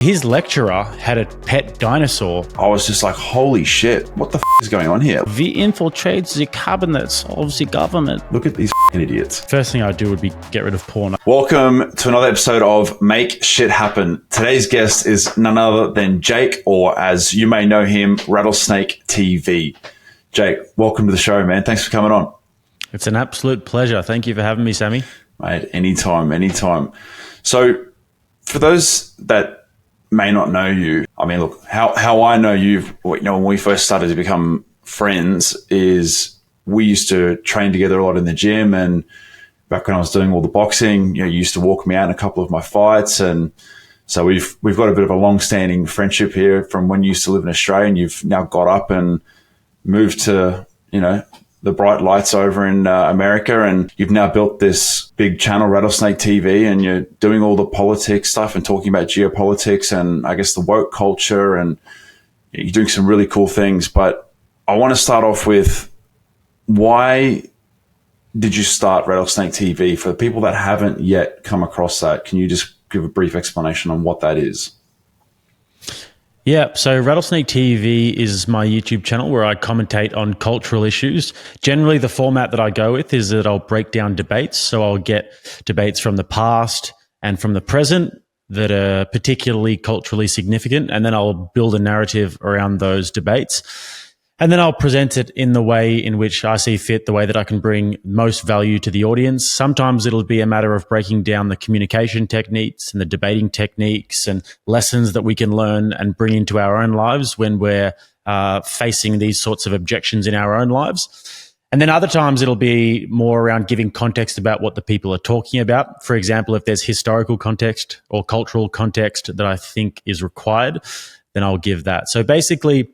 His lecturer had a pet dinosaur. I was just like, holy shit, what the is going on here? We infiltrate the cabinets of the government. Look at these idiots. First thing I'd do would be get rid of porn. Welcome to another episode of Make Shit Happen. Today's guest is none other than Jake, or as you may know him, RattleSnake TV. Jake, welcome to the show, man. Thanks for coming on. It's an absolute pleasure. Thank you for having me, Sammy. Mate, anytime. So for those that may not know you, I mean, look, how I know you, when we first started to become friends is we used to train together a lot in the gym, and back when I was doing all the boxing, you used to walk me out in a couple of my fights, and so we've got a bit of a long-standing friendship here from when you used to live in Australia, and you've now got up and moved to, the bright lights over in America, and you've now built this big channel, RattleSnake TV, and you're doing all the politics stuff and talking about geopolitics and I guess the woke culture, and you're doing some really cool things. But I want to start off with, why did you start RattleSnake TV? For the people that haven't yet come across that, can you just give a brief explanation on what that is? Yeah, so RattleSnake TV is my YouTube channel where I commentate on cultural issues. Generally, the format that I go with is that I'll break down debates. So I'll get debates from the past and from the present that are particularly culturally significant, and then I'll build a narrative around those debates. And then I'll present it in the way in which I see fit, the way that I can bring most value to the audience. Sometimes it'll be a matter of breaking down the communication techniques and the debating techniques and lessons that we can learn and bring into our own lives when we're facing these sorts of objections in our own lives. And then other times it'll be more around giving context about what the people are talking about. For example, if there's historical context or cultural context that I think is required, then I'll give that. So basically,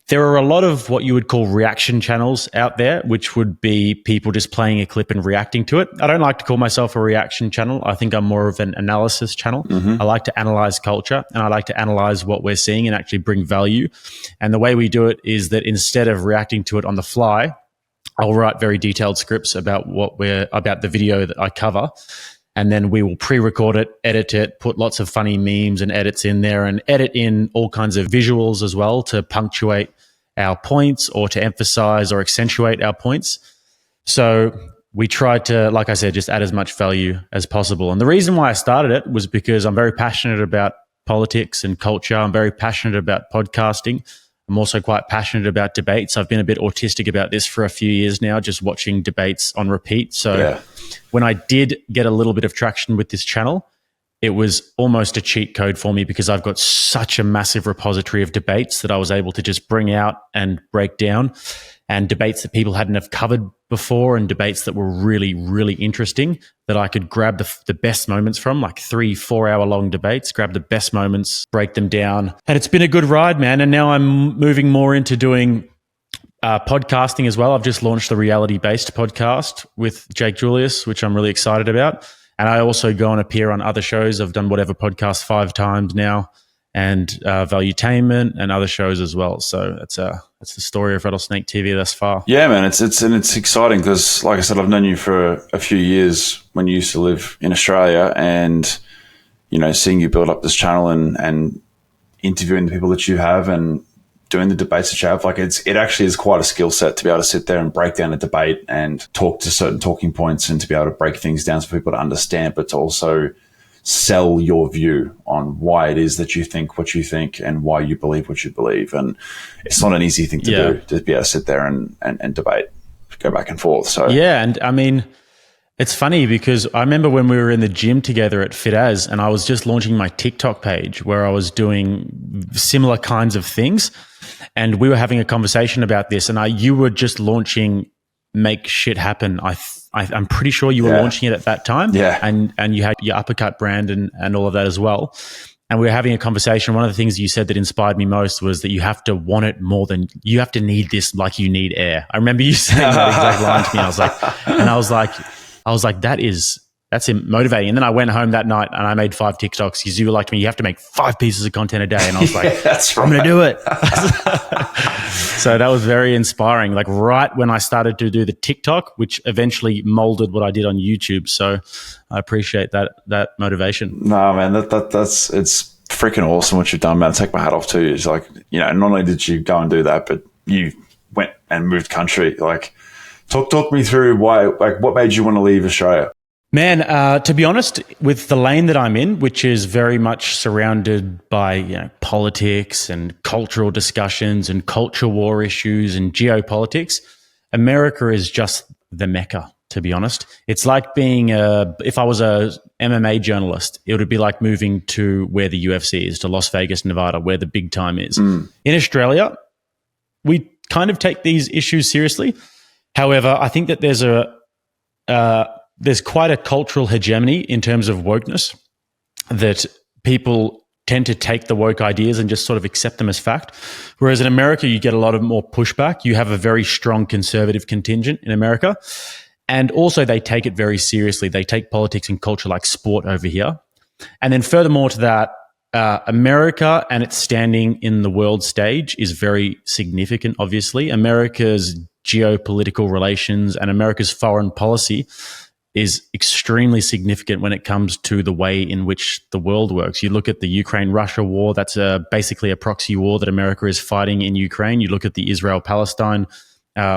there are a lot of what you would call reaction channels out there, which would be people just playing a clip and reacting to it. I don't like to call myself a reaction channel. I think I'm more of an analysis channel. I like to analyze culture, and I like to analyze what we're seeing and actually bring value. And the way we do it is that instead of reacting to it on the fly, I'll write very detailed scripts about about the video that I cover. And then we will pre-record it, edit it, put lots of funny memes and edits in there, and edit in all kinds of visuals as well to punctuate our points or to emphasize or accentuate our points. So we try to, like I said, just add as much value as possible. And the reason why I started it was because I'm very passionate about politics and culture. I'm very passionate about podcasting. I'm also quite passionate about debates. I've been a bit autistic about this for a few years now, just watching debates on repeat. So when I did get a little bit of traction with this channel, it was almost a cheat code for me because I've got such a massive repository of debates that I was able to just bring out and break down, and debates that people hadn't have covered before and debates that were really, really interesting that I could grab the best moments from, like 3-4 hour long debates, grab the best moments, break them down. And it's been a good ride, man. And now I'm moving more into doing podcasting as well. I've just launched the reality-based podcast with Jake Julius, which I'm really excited about. And I also go and appear on other shows. I've done Whatever Podcast 5 times now, and Valuetainment and other shows as well. So that's the story of RattleSnake TV thus far. Yeah, man, it's exciting because, like I said, I've known you for a few years when you used to live in Australia, and seeing you build up this channel and interviewing the people that you have and doing the debates that you have, like it actually is quite a skill set to be able to sit there and break down a debate and talk to certain talking points and to be able to break things down for people to understand, but to also sell your view on why it is that you think what you think and why you believe what you believe. And it's not an easy thing to do, to be able to sit there and debate, go back and forth. So yeah, and I mean, it's funny because I remember when we were in the gym together at FitAs, and I was just launching my TikTok page where I was doing similar kinds of things, and we were having a conversation about this, and you were just launching Make Shit Happen. I'm pretty sure you were launching it at that time. Yeah. And you had your Uppercut brand and all of that as well. And we were having a conversation. One of the things you said that inspired me most was that you have to want it more than you have to need this like you need air. I remember you saying that exact line to me. I was like, that's motivating. And then I went home that night and I made 5 TikToks because you were like to me, you have to make 5 pieces of content a day. And I was like, that's right. I'm going to do it. So that was very inspiring. Like right when I started to do the TikTok, which eventually molded what I did on YouTube. So I appreciate that motivation. No, man, it's freaking awesome what you've done, man. I take my hat off to you. It's like, you know, not only did you go and do that, but you went and moved country. Like, talk me through why, like, what made you want to leave Australia? Man, to be honest, with the lane that I'm in, which is very much surrounded by, you know, politics and cultural discussions and culture war issues and geopolitics, America is just the Mecca, to be honest. It's like being if I was a MMA journalist, it would be like moving to where the UFC is, to Las Vegas, Nevada, where the big time is. In Australia, we kind of take these issues seriously. However, I think that there's quite a cultural hegemony in terms of wokeness, that people tend to take the woke ideas and just sort of accept them as fact. Whereas in America, you get a lot of more pushback. You have a very strong conservative contingent in America. And also they take it very seriously. They take politics and culture like sport over here. And then furthermore to that, America and its standing in the world stage is very significant, obviously. America's geopolitical relations and America's foreign policy is extremely significant when it comes to the way in which the world works. You look at the Ukraine-Russia war, that's basically a proxy war that America is fighting in Ukraine. You look at the Israel-Palestine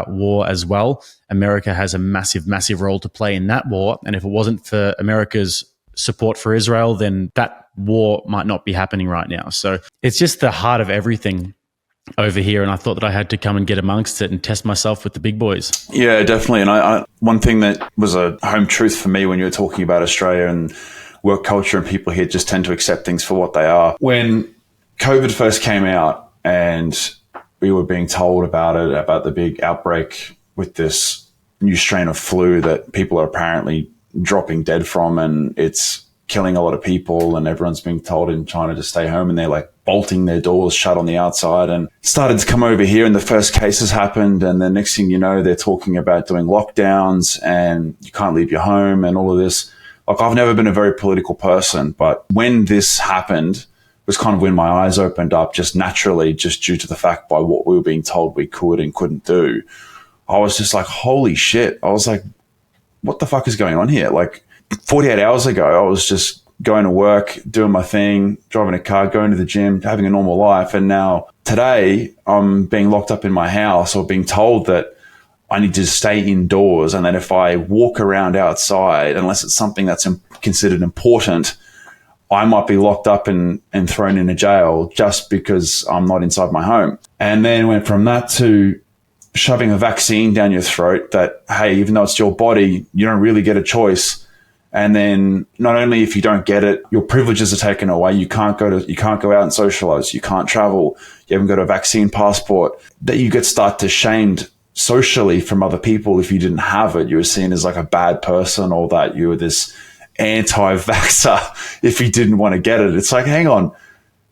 war as well. America has a massive, massive role to play in that war. And if it wasn't for America's support for Israel, then that war might not be happening right now. So it's just the heart of everything over here, and I thought that I had to come and get amongst it and test myself with the big boys. Yeah, definitely. And I one thing that was a home truth for me when you were talking about Australia and work culture, and people here just tend to accept things for what they are. When COVID first came out and we were being told about it, about the big outbreak with this new strain of flu that people are apparently dropping dead from, and it's killing a lot of people, and everyone's being told in China to stay home, and they're like bolting their doors shut on the outside, and started to come over here, and the first cases happened, and the next thing you know, they're talking about doing lockdowns and you can't leave your home and all of this. Like, I've never been a very political person, but when this happened was kind of when my eyes opened up, just naturally, just due to the fact by what we were being told we could and couldn't do. I was just like, holy shit. I was like, what the fuck is going on here? Like, 48 hours ago, I was just going to work, doing my thing, driving a car, going to the gym, having a normal life. And now today I'm being locked up in my house, or being told that I need to stay indoors. And that if I walk around outside, unless it's something that's considered important, I might be locked up and thrown in a jail just because I'm not inside my home. And then went from that to shoving a vaccine down your throat that, hey, even though it's your body, you don't really get a choice. And then not only if you don't get it, your privileges are taken away. You can't go out and socialize. You can't travel. You haven't got a vaccine passport. That you start to shamed socially from other people. If you didn't have it, you were seen as like a bad person, or that you were this anti-vaxxer if you didn't want to get it. It's like, hang on,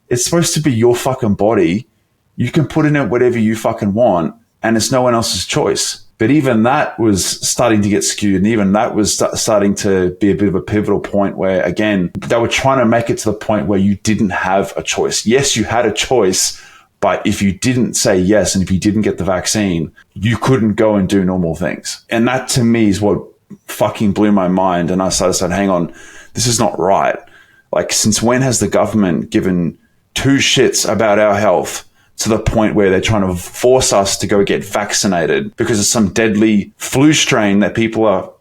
it's supposed to be your fucking body. You can put in it whatever you fucking want, and it's no one else's choice. But even that was starting to get skewed, and even that was starting to be a bit of a pivotal point where, again, they were trying to make it to the point where you didn't have a choice. Yes, you had a choice, but if you didn't say yes and if you didn't get the vaccine, you couldn't go and do normal things. And that to me is what fucking blew my mind. And I started saying, hang on, this is not right. Like, since when has the government given two shits about our health to the point where they're trying to force us to go get vaccinated because of some deadly flu strain that people are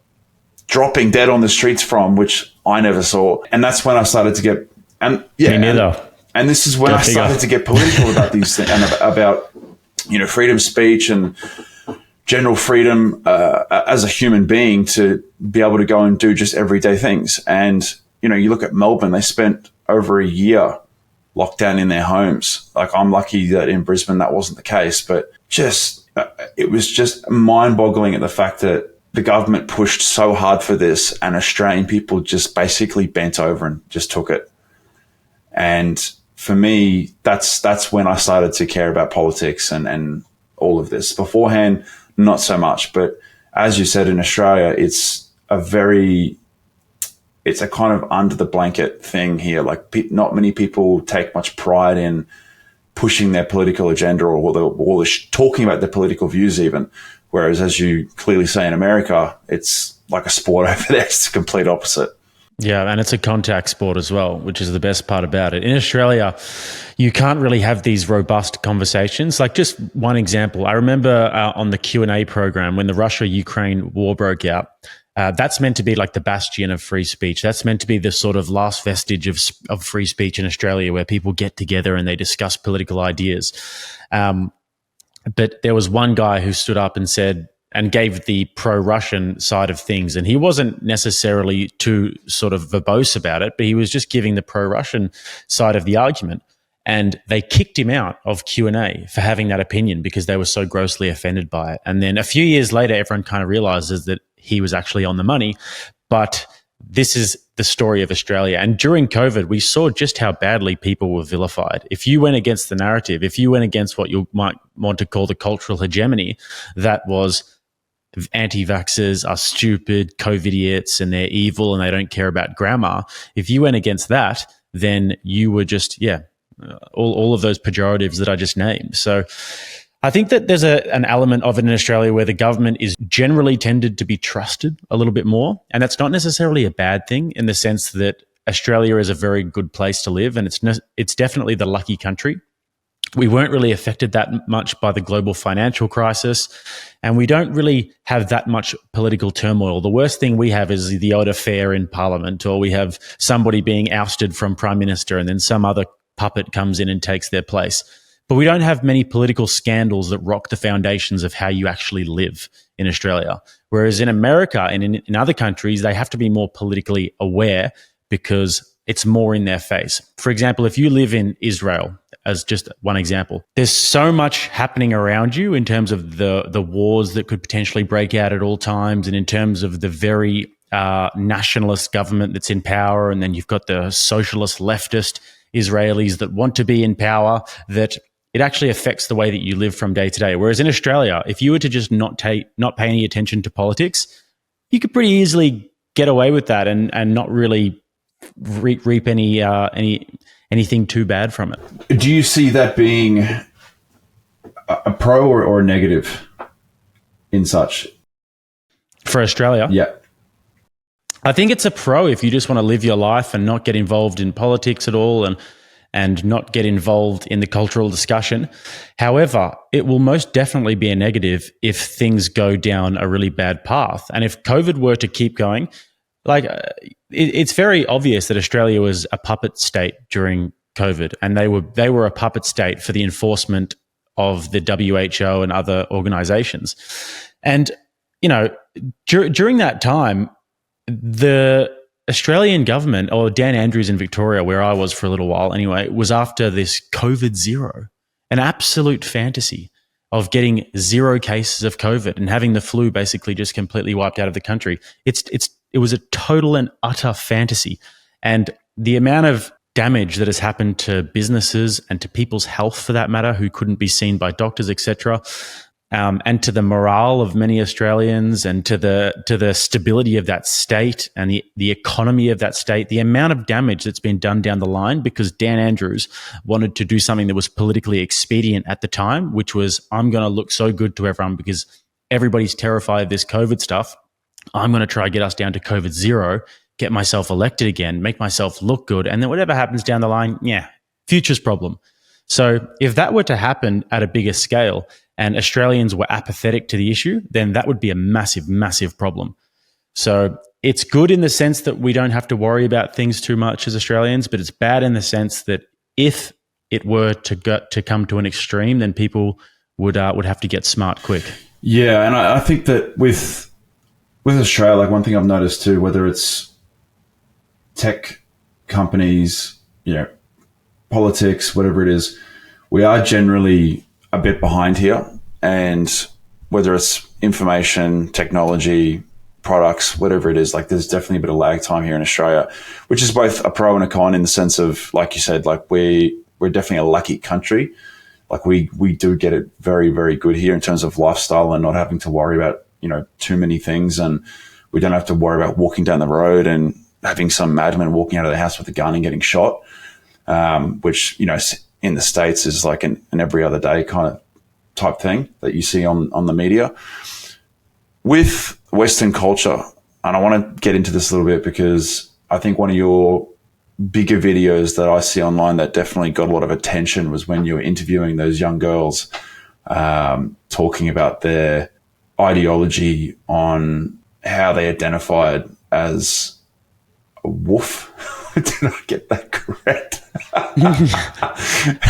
dropping dead on the streets from, which I never saw? And that's when I started to get, and yeah, me neither. And this is when I started to get political about these things, and about, you know, freedom of speech and general freedom as a human being to be able to go and do just everyday things. And, you know, you look at Melbourne, they spent over a year locked down in their homes. Like, I'm lucky that in Brisbane that wasn't the case, but just it was just mind-boggling at the fact that the government pushed so hard for this, and Australian people just basically bent over and just took it. And for me, that's when I started to care about politics and all of this. Beforehand, not so much. But as you said, in Australia, it's a kind of under the blanket thing here. Like, not many people take much pride in pushing their political agenda, or talking about their political views even. Whereas, as you clearly say, in America, it's like a sport over there. It's the complete opposite. Yeah, and it's a contact sport as well, which is the best part about it. In Australia, you can't really have these robust conversations. Like, just one example, I remember on the Q&A program when the Russia-Ukraine war broke out, that's meant to be like the bastion of free speech. That's meant to be the sort of last vestige of free speech in Australia, where people get together and they discuss political ideas. But there was one guy who stood up and said, and gave the pro-Russian side of things. And he wasn't necessarily too sort of verbose about it, but he was just giving the pro-Russian side of the argument. And they kicked him out of Q&A for having that opinion because they were so grossly offended by it. And then a few years later, everyone kind of realizes that he was actually on the money. But this is the story of Australia. And during COVID, we saw just how badly people were vilified. If you went against the narrative, if you went against what you might want to call the cultural hegemony, that was anti-vaxxers are stupid, COVID idiots, and they're evil and they don't care about grammar. If you went against that, then you were just, all of those pejoratives that I just named. So I think that there's an element of it in Australia where the government is generally tended to be trusted a little bit more. And that's not necessarily a bad thing, in the sense that Australia is a very good place to live, and it's definitely the lucky country. We weren't really affected that much by the global financial crisis, and we don't really have that much political turmoil. The worst thing we have is the odd affair in Parliament, or we have somebody being ousted from Prime Minister and then some other puppet comes in and takes their place. But we don't have many political scandals that rock the foundations of how you actually live in Australia. Whereas in America and in other countries, they have to be more politically aware because it's more in their face. For example, if you live in Israel, as just one example, there's so much happening around you in terms of the wars that could potentially break out at all times, and in terms of the very nationalist government that's in power, and then you've got the socialist leftist Israelis that want to be in power, that it actually affects the way that you live from day to day. Whereas in Australia, if you were to just not pay any attention to politics, you could pretty easily get away with that and not really reap anything too bad from it. Do you see that being a pro or a negative in such? For Australia? Yeah. I think it's a pro if you just want to live your life and not get involved in politics at all and not get involved in the cultural discussion. However, it will most definitely be a negative if things go down a really bad path. And if COVID were to keep going, it's very obvious that Australia was a puppet state during COVID, and they were a puppet state for the enforcement of the WHO and other organizations. And, during that time, the Australian government, or Dan Andrews in Victoria, where I was for a little while anyway, was after this COVID zero, an absolute fantasy of getting 0 cases of COVID and having the flu basically just completely wiped out of the country. It was a total and utter fantasy. And the amount of damage that has happened to businesses and to people's health, for that matter, who couldn't be seen by doctors, etc., and to the morale of many Australians, and to the stability of that state and the economy of that state, the amount of damage that's been done down the line because Dan Andrews wanted to do something that was politically expedient at the time, which was, I'm going to look so good to everyone because everybody's terrified of this COVID stuff. I'm going to try to get us down to COVID zero, get myself elected again, make myself look good, and then whatever happens down the line, future's problem. So if that were to happen at a bigger scale and Australians were apathetic to the issue, then that would be a massive, massive problem. So it's good in the sense that we don't have to worry about things too much as Australians, but it's bad in the sense that if it were to come to an extreme, then people would have to get smart quick. Yeah, and I think that with Australia, one thing I've noticed too, whether it's tech companies, politics, whatever it is, we are generally a bit behind here. And whether it's information, technology, products, whatever it is, there's definitely a bit of lag time here in Australia, which is both a pro and a con in the sense of, like you said, we're definitely a lucky country. We do get it very, very good here in terms of lifestyle and not having to worry about, too many things. And we don't have to worry about walking down the road and having some madman walking out of the house with a gun and getting shot, which, in the States is like an every other day kind of type thing that you see on the media. With Western culture, and I want to get into this a little bit because I think one of your bigger videos that I see online that definitely got a lot of attention was when you were interviewing those young girls, talking about their ideology on how they identified as a wolf. Did I get that correct?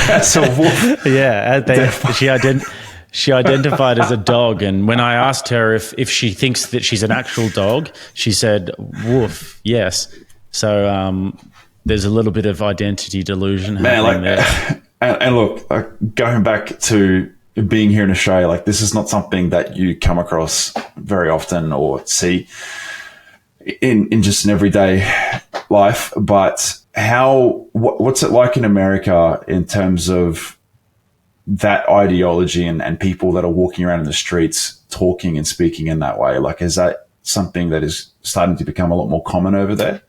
As a wolf. Yeah, she identified as a dog, and when I asked her if she thinks that she's an actual dog, she said wolf. Yes, so there's a little bit of identity delusion happening there. And look, going back to being here in Australia, like this is not something that you come across very often or see in just an everyday life. But what's it like in America in terms of that ideology and people that are walking around in the streets talking and speaking in that way? Like, is that something that is starting to become a lot more common over there?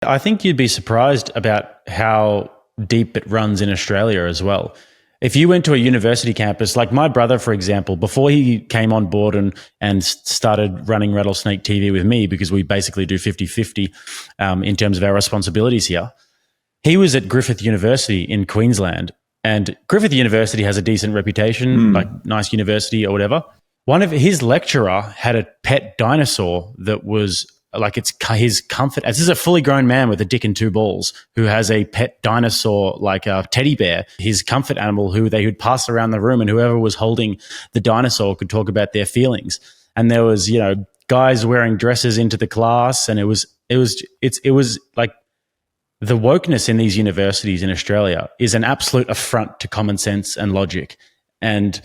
I think you'd be surprised about how deep it runs in Australia as well. If you went to a university campus, like my brother, for example, before he came on board and started running RattleSnake TV with me, because we basically do 50-50 in terms of our responsibilities here, he was at Griffith University in Queensland. And Griffith University has a decent reputation, like nice university or whatever. One of his lecturer had a pet dinosaur that was like his comfort. This is a fully grown man with a dick and two balls who has a pet dinosaur, like a teddy bear, his comfort animal, who they would pass around the room, and whoever was holding the dinosaur could talk about their feelings. And there was, guys wearing dresses into the class, and it was like the wokeness in these universities in Australia is an absolute affront to common sense and logic. And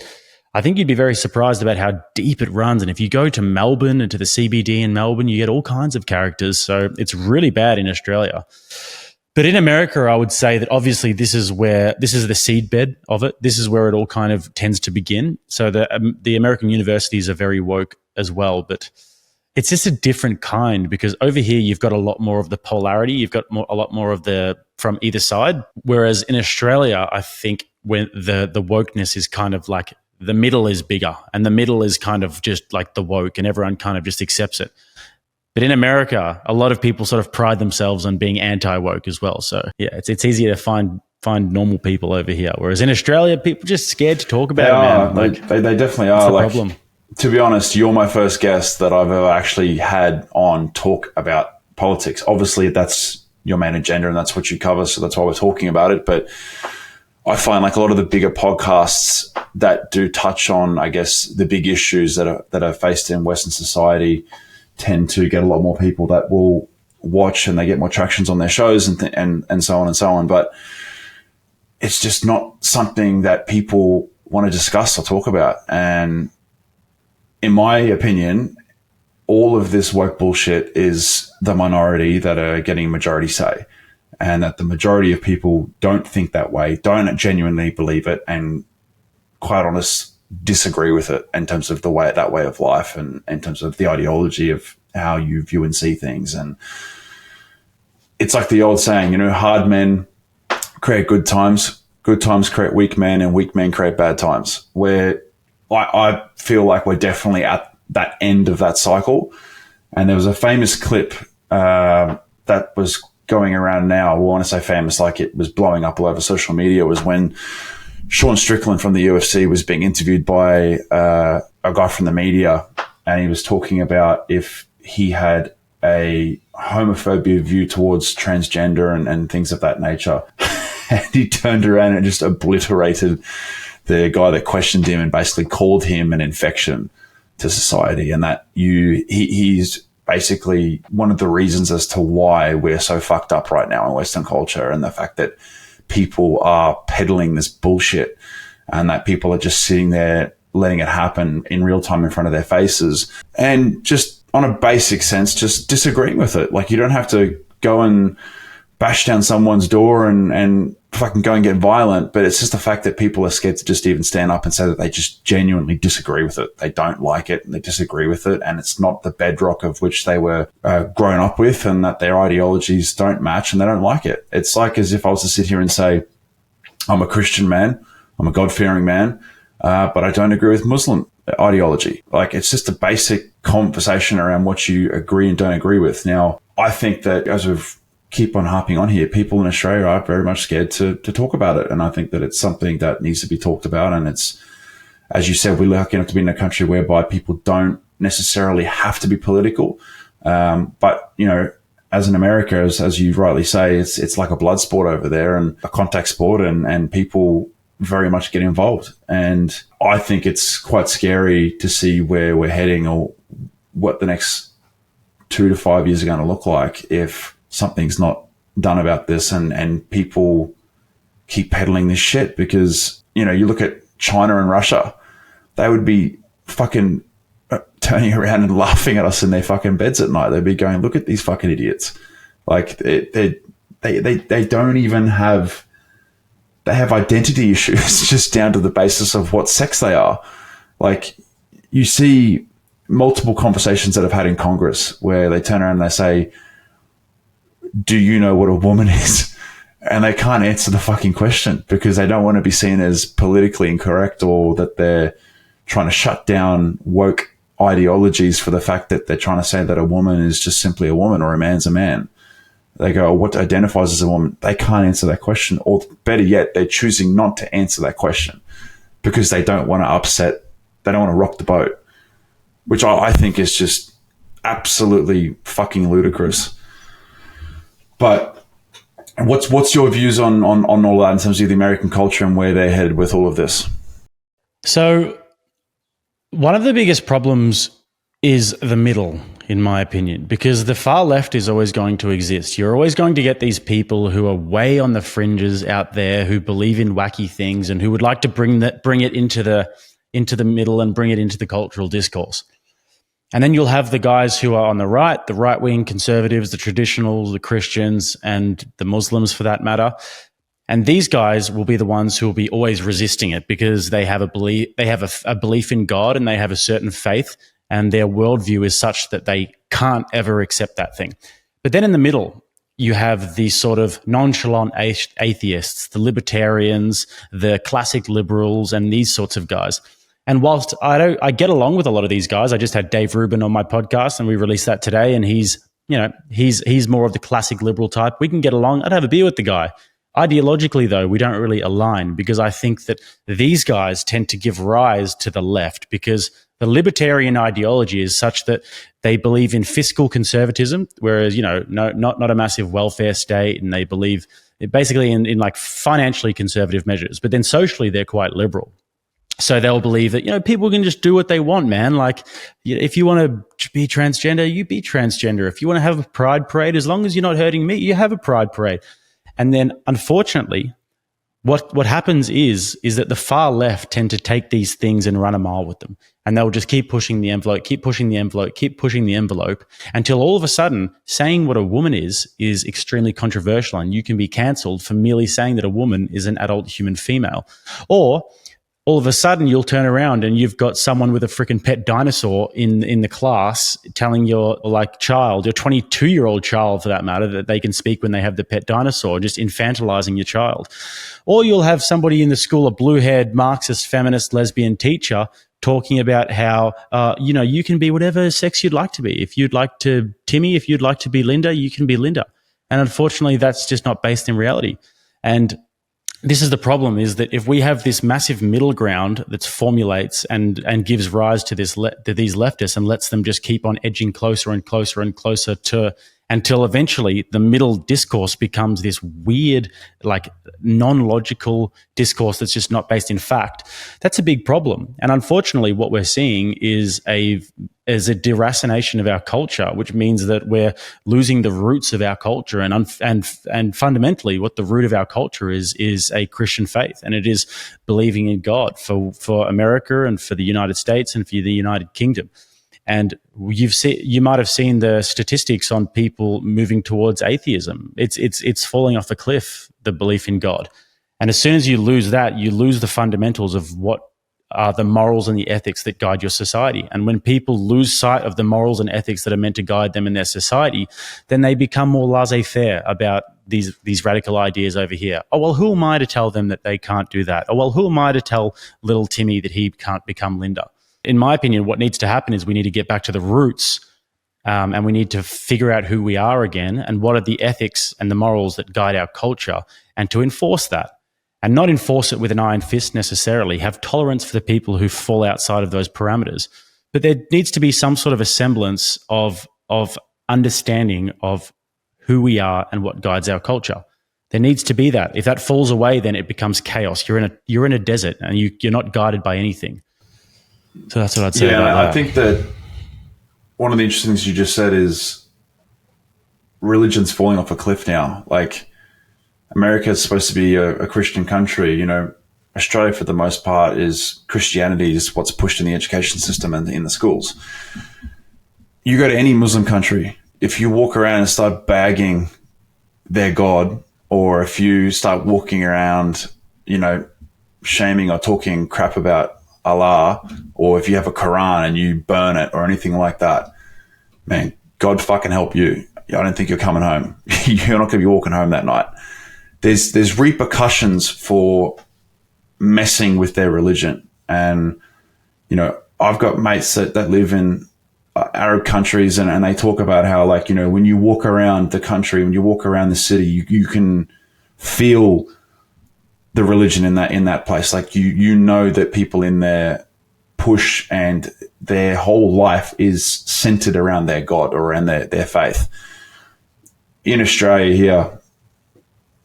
I think you'd be very surprised about how deep it runs. And if you go to Melbourne and to the CBD in Melbourne, you get all kinds of characters. So it's really bad in Australia. But in America, I would say that obviously this is the seedbed of it. This is where it all kind of tends to begin. So the American universities are very woke as well, but it's just a different kind, because over here you've got a lot more of the polarity. You've got a lot more of the from either side. Whereas in Australia, I think when the wokeness is kind of like the middle is bigger, and the middle is kind of just like the woke, and everyone kind of just accepts it. But in America, a lot of people sort of pride themselves on being anti-woke as well. So yeah, it's easier to find normal people over here. Whereas in Australia, people are just scared to talk about it, man. They definitely are. That's the problem. To be honest, you're my first guest that I've ever actually had on talk about politics. Obviously, that's your main agenda and that's what you cover, so that's why we're talking about it. But I find like a lot of the bigger podcasts that do touch on, I guess, the big issues that are faced in Western society tend to get a lot more people that will watch, and they get more tractions on their shows and so on and so on. But it's just not something that people want to discuss or talk about. And in my opinion, all of this woke bullshit is the minority that are getting majority say, and that the majority of people don't think that way, don't genuinely believe it, and quite honest, disagree with it in terms of that way of life, and in terms of the ideology of how you view and see things. And it's like the old saying, hard men create good times create weak men, and weak men create bad times, where I feel like we're definitely at that end of that cycle. And there was a famous clip that was going around now. I want to say famous, like it was blowing up all over social media, was when Sean Strickland from the UFC was being interviewed by a guy from the media, and he was talking about if he had a homophobia view towards transgender and things of that nature. And he turned around and just obliterated the guy that questioned him and basically called him an infection to society, and that he's basically one of the reasons as to why we're so fucked up right now in Western culture, and the fact that people are peddling this bullshit, and that people are just sitting there letting it happen in real time in front of their faces, and just on a basic sense, just disagreeing with it. Like, you don't have to go and bash down someone's door and fucking go and get violent, but it's just the fact that people are scared to just even stand up and say that they just genuinely disagree with it. They don't like it and they disagree with it, and it's not the bedrock of which they were grown up with, and that their ideologies don't match and they don't like it. It's like as if I was to sit here and say, I'm a Christian man, I'm a God-fearing man, but I don't agree with Muslim ideology. Like, it's just a basic conversation around what you agree and don't agree with. Now, I think that, as we've keep on harping on here, people in Australia are very much scared to talk about it. And I think that it's something that needs to be talked about. And it's, as you said, we're lucky enough to be in a country whereby people don't necessarily have to be political. But, you know, as in America, as you rightly say, it's like a blood sport over there and a contact sport, and people very much get involved. And I think it's quite scary to see where we're heading, or what the next 2 to 5 years are going to look like if something's not done about this, and people keep peddling this shit. Because, you know, you look at China and Russia, they would be fucking turning around and laughing at us in their fucking beds at night. They'd be going, look at these fucking idiots. Like, they don't even have, they have identity issues just down to the basis of what sex they are. Like, you see multiple conversations that I've had in Congress where they turn around and they say, do you know what a woman is? And they can't answer the fucking question because they don't want to be seen as politically incorrect, or that they're trying to shut down woke ideologies for the fact that they're trying to say that a woman is just simply a woman, or a man's a man. They go, what identifies as a woman? They can't answer that question. Or better yet, they're choosing not to answer that question because they don't want to upset, they don't want to rock the boat, which I think is just absolutely fucking ludicrous. But what's your views on all that in terms of the American culture and where they're headed with all of this? So one of the biggest problems is the middle, in my opinion, because the far left is always going to exist. You're always going to get these people who are way on the fringes out there, who believe in wacky things and who would like to bring it into the middle and bring it into the cultural discourse. And then you'll have the guys who are on the right-wing conservatives, the traditionals, the Christians, and the Muslims for that matter. And these guys will be the ones who will be always resisting it because they have a belief in God, and they have a certain faith, and their worldview is such that they can't ever accept that thing. But then in the middle, you have these sort of nonchalant atheists, the libertarians, the classic liberals, and these sorts of guys. And whilst I get along with a lot of these guys, I just had Dave Rubin on my podcast and we released that today, and he's more of the classic liberal type. We can get along. I'd have a beer with the guy. Ideologically, though, we don't really align because I think that these guys tend to give rise to the left because the libertarian ideology is such that they believe in fiscal conservatism, whereas, not a massive welfare state, and they believe basically in like financially conservative measures. But then socially, they're quite liberal. So they'll believe that, people can just do what they want, man. Like, if you want to be transgender, you be transgender. If you want to have a pride parade, as long as you're not hurting me, you have a pride parade. And then, unfortunately, what happens is that the far left tend to take these things and run a mile with them. And they'll just keep pushing the envelope, keep pushing the envelope, keep pushing the envelope, until all of a sudden saying what a woman is extremely controversial, and you can be cancelled for merely saying that a woman is an adult human female. Or all of a sudden you'll turn around and you've got someone with a freaking pet dinosaur in the class telling your child, your 22-year-old child for that matter, that they can speak when they have the pet dinosaur, just infantilizing your child. Or you'll have somebody in the school, a blue-haired Marxist feminist lesbian teacher, talking about how, you can be whatever sex you'd like to be. If you'd like to Timmy, if you'd like to be Linda, you can be Linda. And unfortunately, that's just not based in reality. And this is the problem, is that if we have this massive middle ground that formulates and gives rise to these leftists and lets them just keep on edging closer and closer and closer to, until eventually the middle discourse becomes this weird, non-logical discourse that's just not based in fact, that's a big problem. And unfortunately, what we're seeing is a deracination of our culture, which means that we're losing the roots of our culture. And fundamentally, what the root of our culture is a Christian faith, and it is believing in God for America and for the United States and for the United Kingdom. And you might have seen the statistics on people moving towards atheism. It's falling off the cliff, the belief in God. And as soon as you lose that, you lose the fundamentals of what are the morals and the ethics that guide your society. And when people lose sight of the morals and ethics that are meant to guide them in their society, then they become more laissez-faire about these radical ideas over here. Oh, well, who am I to tell them that they can't do that? Oh, well, who am I to tell little Timmy that he can't become Linda? In my opinion, what needs to happen is we need to get back to the roots, and we need to figure out who we are again and what are the ethics and the morals that guide our culture, and to enforce that. And not enforce it with an iron fist necessarily. Have tolerance for the people who fall outside of those parameters. But there needs to be some sort of a semblance of understanding of who we are and what guides our culture. There needs to be that. If that falls away, then it becomes chaos. You're in a desert and you're not guided by anything. So that's what I'd say about that. I think that one of the interesting things you just said is religion's falling off a cliff now. Like, America is supposed to be a Christian country. You know, Australia, for the most part, is Christianity is what's pushed in the education system and in the schools. You go to any Muslim country, if you walk around and start bagging their God, or if you start walking around, you know, shaming or talking crap about Allah, or if you have a Quran and you burn it or anything like that, man, God fucking help you. I don't think you're coming home. You're not going to be walking home that night. There's repercussions for messing with their religion. And, you know, I've got mates that live in Arab countries, and they talk about how, like, you know, when you walk around the country, when you walk around the city, you can feel the religion in that place. Like, you know that people in there push, and their whole life is centered around their God or around their faith. In Australia here,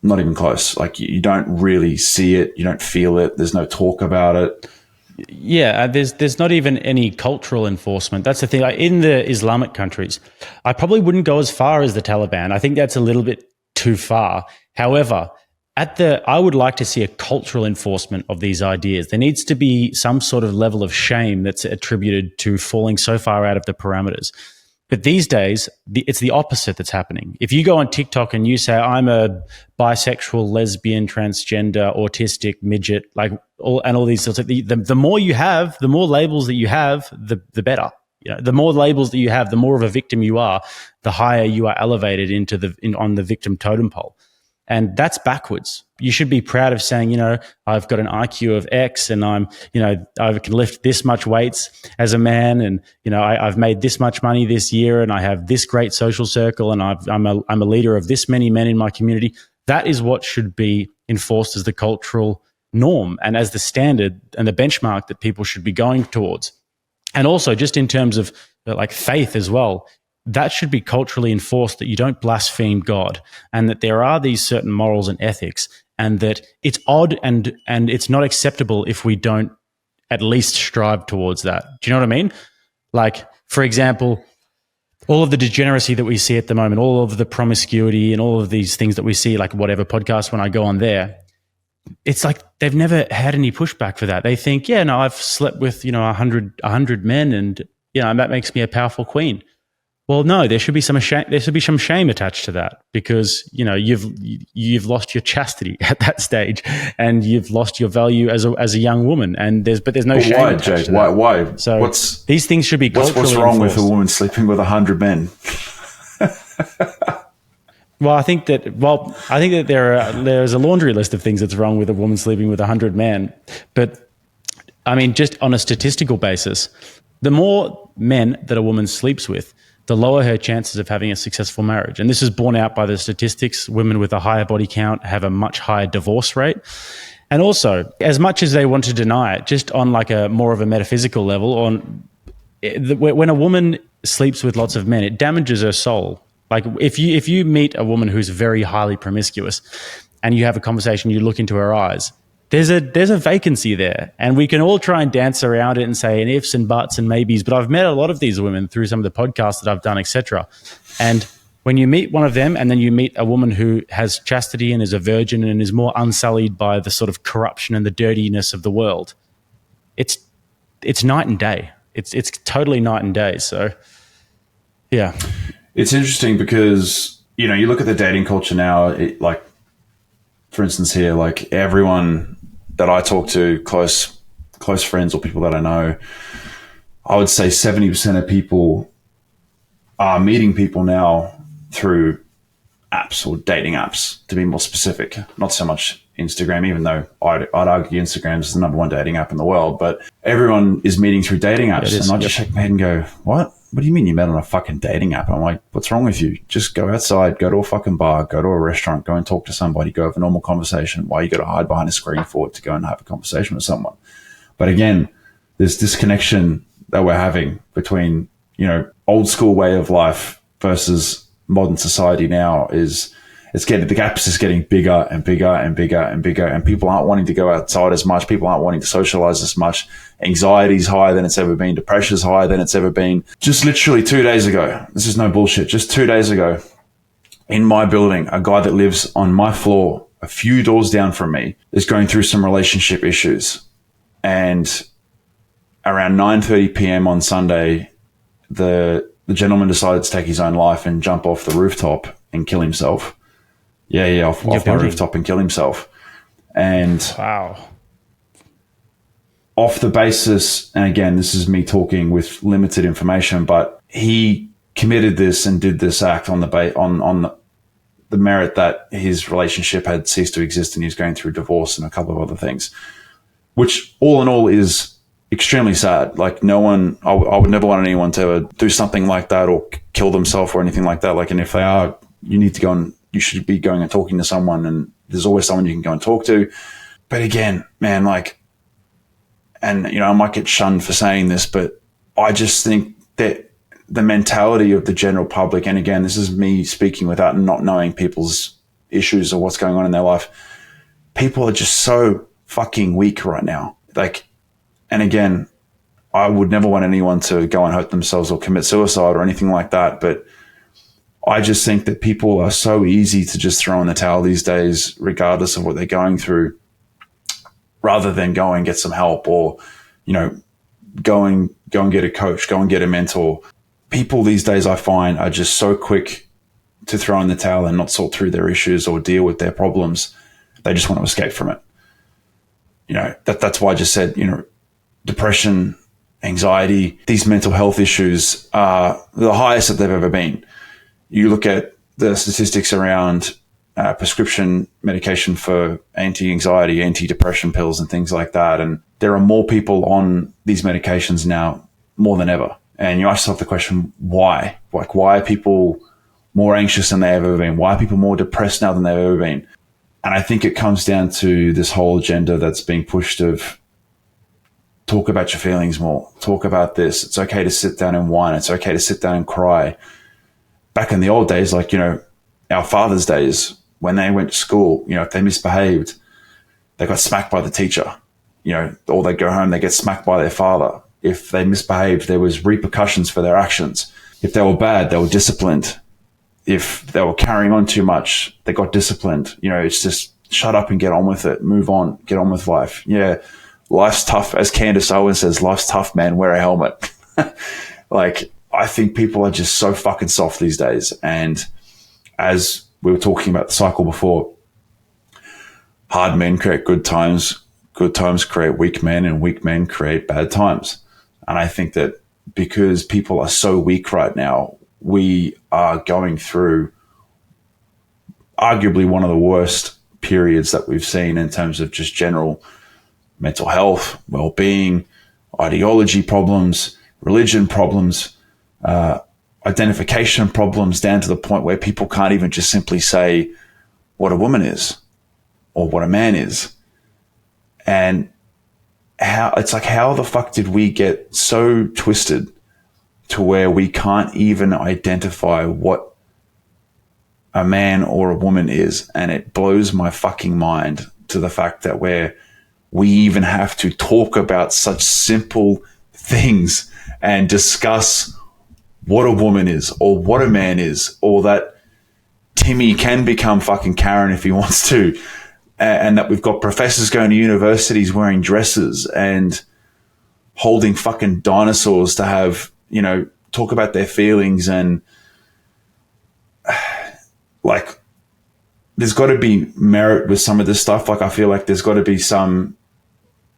not even close. Like, you don't really see it. You don't feel it. There's no talk about it. Yeah, there's not even any cultural enforcement. That's the thing. Like, in the Islamic countries, I probably wouldn't go as far as the Taliban. I think that's a little bit too far. However, I would like to see a cultural enforcement of these ideas. There needs to be some sort of level of shame that's attributed to falling so far out of the parameters. But these days, it's the opposite that's happening. If you go on TikTok and you say, I'm a bisexual, lesbian, transgender, autistic, midget, like all these sorts of, the more you have, the more labels that you have, the better. You know, the more labels that you have, the more of a victim you are, the higher you are elevated on the victim totem pole. And that's backwards. You should be proud of saying, you know, I've got an IQ of X, and I can lift this much weights as a man, and, you know, I've made this much money this year, and I have this great social circle, and I'm a leader of this many men in my community. That is what should be enforced as the cultural norm and as the standard and the benchmark that people should be going towards. And also, just in terms of like faith as well, that should be culturally enforced, that you don't blaspheme God, and that there are these certain morals and ethics, and that it's odd and it's not acceptable if we don't at least strive towards that. Do you know what I mean? Like, for example, all of the degeneracy that we see at the moment, all of the promiscuity and all of these things that we see, like whatever podcast, when I go on there, it's like they've never had any pushback for that. They think, yeah, no, I've slept with, you know, 100 men, and, you know, and that makes me a powerful queen. Well, no, there should be some shame. There should be some shame attached to that, because, you know, you've lost your chastity at that stage, and you've lost your value as a young woman. And there's no shame. Why, attached Jake? to that. Why? So these things should be culturally what's wrong enforced. with a woman sleeping with 100 men? Well, I think that there's a laundry list of things that's wrong with a woman sleeping with 100 men. But I mean, just on a statistical basis, the more men that a woman sleeps with, the lower her chances of having a successful marriage. And this is borne out by the statistics. Women with a higher body count have a much higher divorce rate. And also, as much as they want to deny it, just on like a more of a metaphysical level, when a woman sleeps with lots of men, it damages her soul. Like, if you meet a woman who's very highly promiscuous and you have a conversation, you look into her eyes, there's a vacancy there, and we can all try and dance around it and say and ifs and buts and maybes. But I've met a lot of these women through some of the podcasts that I've done, etc. And when you meet one of them, and then you meet a woman who has chastity and is a virgin and is more unsullied by the sort of corruption and the dirtiness of the world, it's night and day. It's totally night and day. So, yeah, it's interesting because, you know, you look at the dating culture now. Like, for instance, here, like, everyone that I talk to, close friends or people that I know, I would say 70% of people are meeting people now through apps or dating apps, to be more specific, not so much Instagram, even though I'd argue Instagram is the number one dating app in the world, but everyone is meeting through dating apps. And I just shake my head and go, what? What do you mean you met on a fucking dating app? I'm like, what's wrong with you? Just go outside, go to a fucking bar, go to a restaurant, go and talk to somebody, go have a normal conversation. Why you got to hide behind a screen for it to go and have a conversation with someone? But again, this disconnection that we're having between, old school way of life versus modern society now the gaps is getting bigger and bigger and bigger and bigger, and people aren't wanting to go outside as much. People aren't wanting to socialize as much. Anxiety is higher than it's ever been. Depression is higher than it's ever been. Just literally 2 days ago, this is no bullshit, just 2 days ago, in my building, a guy that lives on my floor, a few doors down from me, is going through some relationship issues. And around 9:30 p.m. on Sunday, the gentleman decided to take his own life and jump off the rooftop and kill himself. Off my rooftop and kill himself. And wow. Off the basis, and again, this is me talking with limited information, but he committed this and did this act on the merit that his relationship had ceased to exist and he was going through divorce and a couple of other things, which all in all is extremely sad. Like I would never want anyone to do something like that or kill themselves or anything like that. Like, and if they are, you should be going and talking to someone, and there's always someone you can go and talk to. But again, man, I might get shunned for saying this, but I just think that the mentality of the general public, and again, this is me speaking without not knowing people's issues or what's going on in their life. People are just so fucking weak right now. And again, I would never want anyone to go and hurt themselves or commit suicide or anything like that, but I just think that people are so easy to just throw in the towel these days, regardless of what they're going through, rather than go and get some help or, go and get a coach, go and get a mentor. People these days, I find, are just so quick to throw in the towel and not sort through their issues or deal with their problems. They just want to escape from it. That's why I just said, depression, anxiety, these mental health issues are the highest that they've ever been. You look at the statistics around prescription medication for anti-anxiety, anti-depression pills and things like that. And there are more people on these medications now more than ever. And you ask yourself the question, why? Why are people more anxious than they've ever been? Why are people more depressed now than they've ever been? And I think it comes down to this whole agenda that's being pushed of talk about your feelings more, talk about this. It's okay to sit down and whine. It's okay to sit down and cry. Back in the old days, our fathers' days, when they went to school, if they misbehaved, they got smacked by the teacher, or they go home, they get smacked by their father. If they misbehaved, there was repercussions for their actions. If they were bad, they were disciplined. If they were carrying on too much, they got disciplined. It's just shut up and get on with it. Move on, get on with life. Yeah, life's tough. As Candace Owens says, life's tough, man. Wear a helmet. I think people are just so fucking soft these days. And as we were talking about the cycle before, hard men create good times create weak men, and weak men create bad times. And I think that because people are so weak right now, we are going through arguably one of the worst periods that we've seen in terms of just general mental health, well-being, ideology problems, religion problems, identification problems, down to the point where people can't even just simply say what a woman is or what a man is. And how the fuck did we get so twisted to where we can't even identify what a man or a woman is? And it blows my fucking mind to the fact that we even have to talk about such simple things and discuss what a woman is or what a man is, or that Timmy can become fucking Karen if he wants to, and that we've got professors going to universities wearing dresses and holding fucking dinosaurs to have, talk about their feelings. And there's got to be merit with some of this stuff. I feel like there's got to be some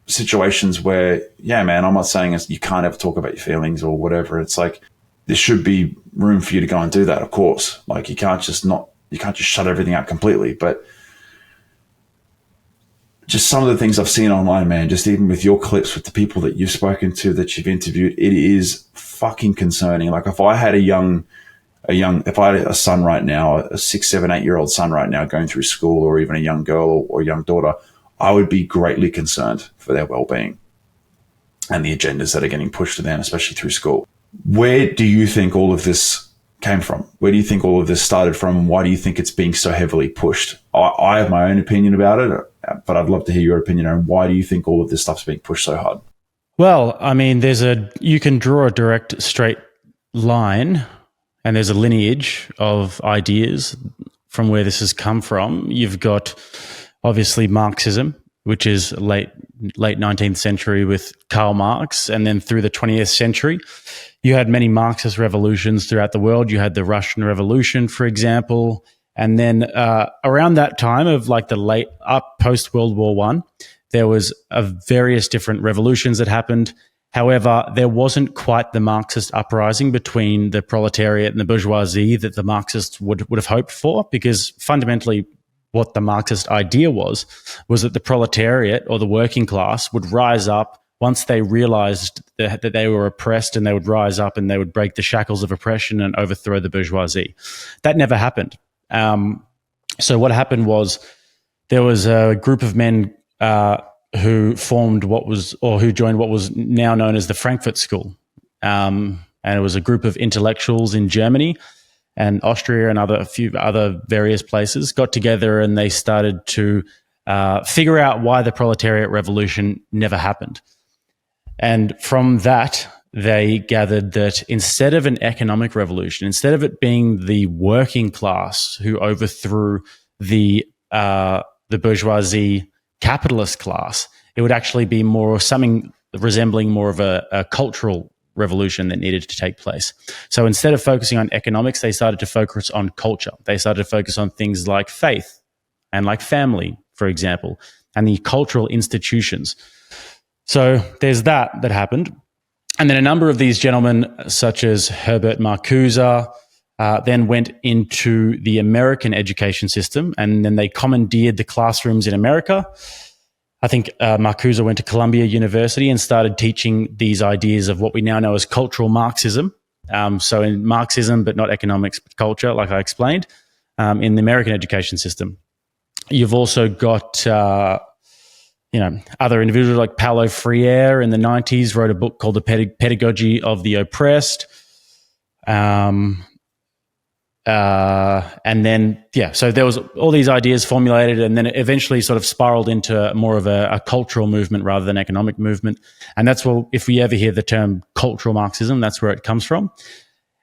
situations where, yeah, man, I'm not saying you can't ever talk about your feelings or whatever. It's there should be room for you to go and do that, of course. You can't just shut everything out completely. But just some of the things I've seen online, man, just even with your clips, with the people that you've spoken to, that you've interviewed, it is fucking concerning. Like if I had if I had a son right now, a 6, 7, 8-year-old son right now going through school, or even a young girl or a young daughter, I would be greatly concerned for their well-being and the agendas that are getting pushed to them, especially through school. Where do you think all of this came from? Where do you think all of this started from? Why do you think it's being so heavily pushed? I have my own opinion about it, but I'd love to hear your opinion on why do you think all of this stuff's being pushed so hard? Well, I mean, you can draw a direct straight line, and there's a lineage of ideas from where this has come from. You've got obviously Marxism, which is late 19th century with Karl Marx, and then through the 20th century, you had many Marxist revolutions throughout the world. You had the Russian Revolution, for example, and then around that time of like the late up post World War I, there was various different revolutions that happened. However, there wasn't quite the Marxist uprising between the proletariat and the bourgeoisie that the Marxists would have hoped for, because fundamentally what the Marxist idea was that the proletariat or the working class would rise up once they realized that they were oppressed, and they would rise up and they would break the shackles of oppression and overthrow the bourgeoisie. That never happened. So what happened was there was a group of men who joined what was now known as the Frankfurt School. And it was a group of intellectuals in Germany and Austria and a few other various places got together, and they started to figure out why the proletariat revolution never happened. And from that, they gathered that instead of an economic revolution, instead of it being the working class who overthrew the bourgeoisie capitalist class, it would actually be something resembling more of a cultural revolution that needed to take place. So instead of focusing on economics, they started to focus on culture. They started to focus on things like faith and like family, for example, and the cultural institutions. So there's that happened. And then a number of these gentlemen, such as Herbert Marcuse, then went into the American education system, and then they commandeered the classrooms in America. I think Marcuse went to Columbia University and started teaching these ideas of what we now know as cultural Marxism. So in Marxism, but not economics, but culture, like I explained, in the American education system. You've also got other individuals like Paulo Freire in the 90s wrote a book called The Pedagogy of the Oppressed. And then, so there was all these ideas formulated, and then it eventually sort of spiraled into more of a cultural movement rather than economic movement. And that's what, if we ever hear the term cultural Marxism, that's where it comes from.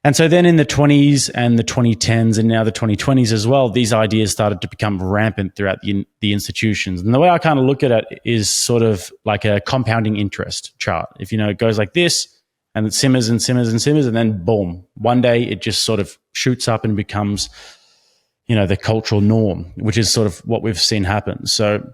And so then in the 20s and the 2010s and now the 2020s as well, these ideas started to become rampant throughout the institutions. And the way I kind of look at it is sort of like a compounding interest chart. If, it goes like this, and it simmers and simmers and simmers, and then boom, one day it just sort of shoots up and becomes, the cultural norm, which is sort of what we've seen happen. So,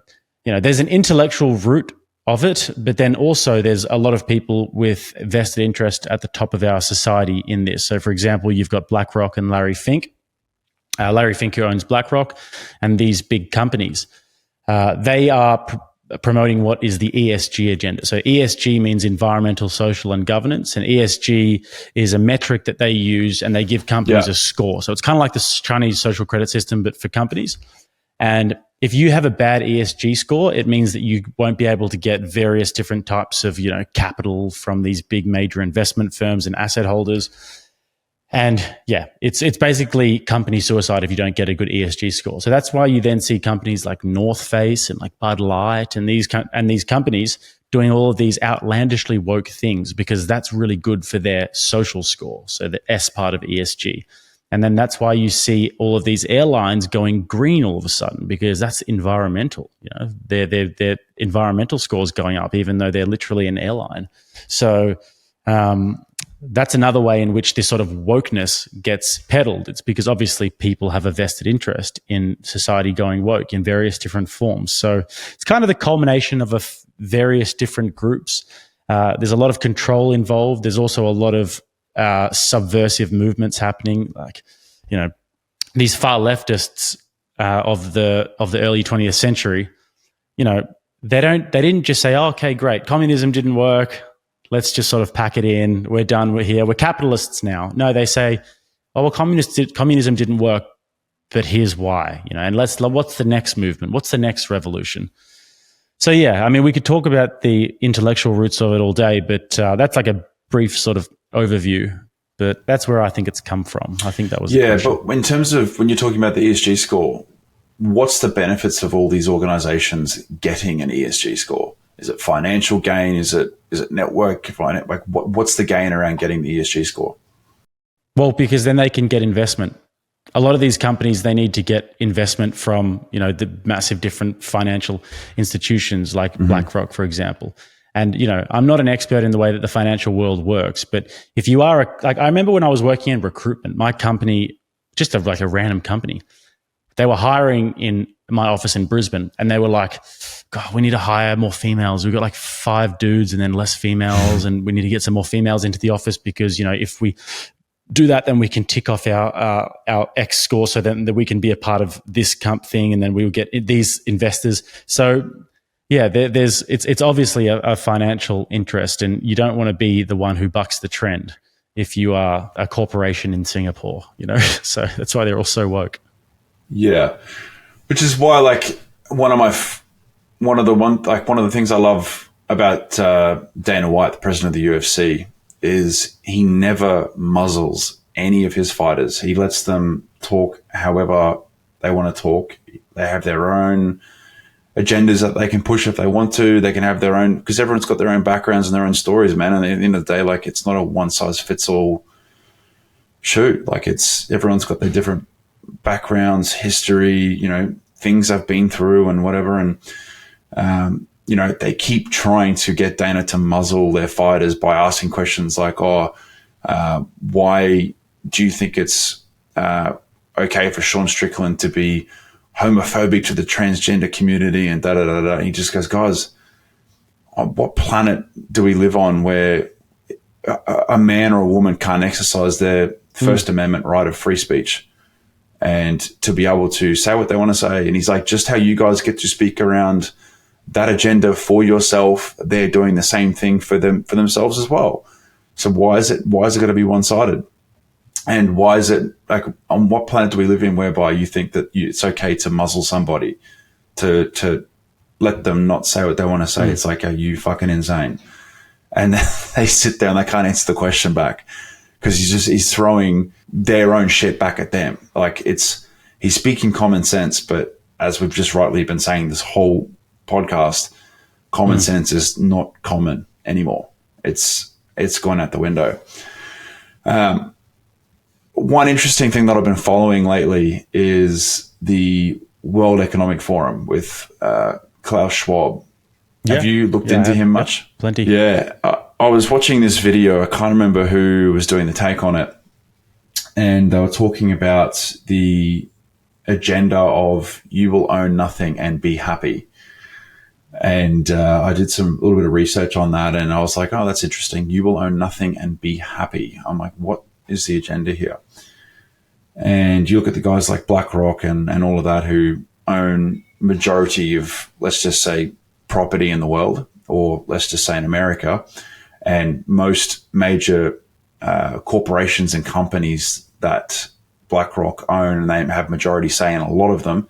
there's an intellectual root of it, but then also there's a lot of people with vested interest at the top of our society in this. So, for example, you've got BlackRock and Larry Fink. Larry Fink, who owns BlackRock, and these big companies. They are promoting what is the ESG agenda. So ESG means environmental, social, and governance. And ESG is a metric that they use, and they give companies a score. So it's kind of like the Chinese social credit system, but for companies. And if you have a bad ESG score, it means that you won't be able to get various different types of, capital from these big major investment firms and asset holders. And it's basically company suicide if you don't get a good ESG score. So that's why you then see companies like North Face and like Bud Light and these companies doing all of these outlandishly woke things, because that's really good for their social score. So the S part of ESG. And then that's why you see all of these airlines going green all of a sudden, because that's environmental. Their environmental scores going up, even though they're literally an airline. So that's another way in which this sort of wokeness gets peddled. It's because obviously people have a vested interest in society going woke in various different forms. So it's kind of the culmination of various different groups. There's a lot of control involved. There's also a lot of subversive movements happening, like these far leftists of the early 20th century. they didn't just say, oh, okay, great, communism didn't work, let's just sort of pack it in, we're done, we're here, we're capitalists now. No, they say, oh, well, communism didn't work, but here's why, and what's the next movement? What's the next revolution? So yeah, I mean, we could talk about the intellectual roots of it all day, but that's like a brief sort of overview. But that's where I think it's come from. I think that was but in terms of when you're talking about the ESG score, what's the benefits of all these organizations getting an ESG score? Is it financial gain? Is it network? Like what's the gain around getting the ESG score? Well, because then they can get investment. A lot of these companies, they need to get investment from, the massive different financial institutions like BlackRock, for example. And, I'm not an expert in the way that the financial world works, but if you are, I remember when I was working in recruitment, my company, just like a random company, they were hiring in my office in Brisbane, and they were like, God, we need to hire more females. We've got like 5 dudes and then less females, and we need to get some more females into the office because, if we do that, then we can tick off our X score so that we can be a part of this comp thing, and then we will get these investors. So yeah, it's obviously a financial interest, and you don't want to be the one who bucks the trend if you are a corporation in Singapore, So that's why they're all so woke. Yeah, which is why one of the things I love about Dana White, the president of the UFC, is he never muzzles any of his fighters. He lets them talk however they want to talk. They have their own agendas that they can push if they want to. They can have their own, because everyone's got their own backgrounds and their own stories, man. And at the end of the day, it's not a one size fits all shoot. Everyone's got their different backgrounds, history, things I've been through and whatever. And, they keep trying to get Dana to muzzle their fighters by asking questions like, why do you think it's okay for Sean Strickland to be homophobic to the transgender community and da-da-da-da. He just goes, guys, on what planet do we live on where a man or a woman can't exercise their First Amendment right of free speech and to be able to say what they want to say? And he's like, just how you guys get to speak around that agenda for yourself, they're doing the same thing for themselves as well. So why is it going to be one-sided? And why is it on what planet do we live in whereby you think that it's okay to muzzle somebody, to let them not say what they want to say? It's like, are you fucking insane? And they sit there and they can't answer the question back because he's throwing their own shit back at them. He's speaking common sense, but as we've just rightly been saying this whole podcast, common sense is not common anymore. It's gone out the window. One interesting thing that I've been following lately is the World Economic Forum with Klaus Schwab. Yeah. Have you looked into him much? Yeah, plenty. Yeah. I was watching this video. I can't remember who was doing the take on it. And they were talking about the agenda of you will own nothing and be happy. And I did a little bit of research on that, and I was like, oh, that's interesting. You will own nothing and be happy. I'm like, what is the agenda here? And you look at the guys like BlackRock and all of that who own majority of, let's just say, property in the world, or let's just say in America, and most major corporations and companies that BlackRock own, and they have majority say in a lot of them,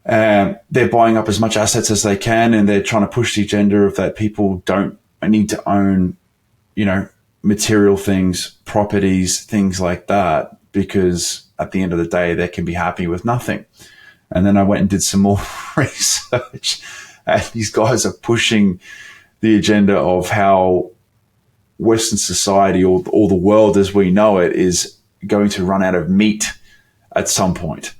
they're buying up as much assets as they can, and they're trying to push the agenda of that people don't need to own, material things, properties, things like that, because at the end of the day, they can be happy with nothing. And then I went and did some more research, and these guys are pushing the agenda of how Western society, or the world as we know it, is going to run out of meat at some point,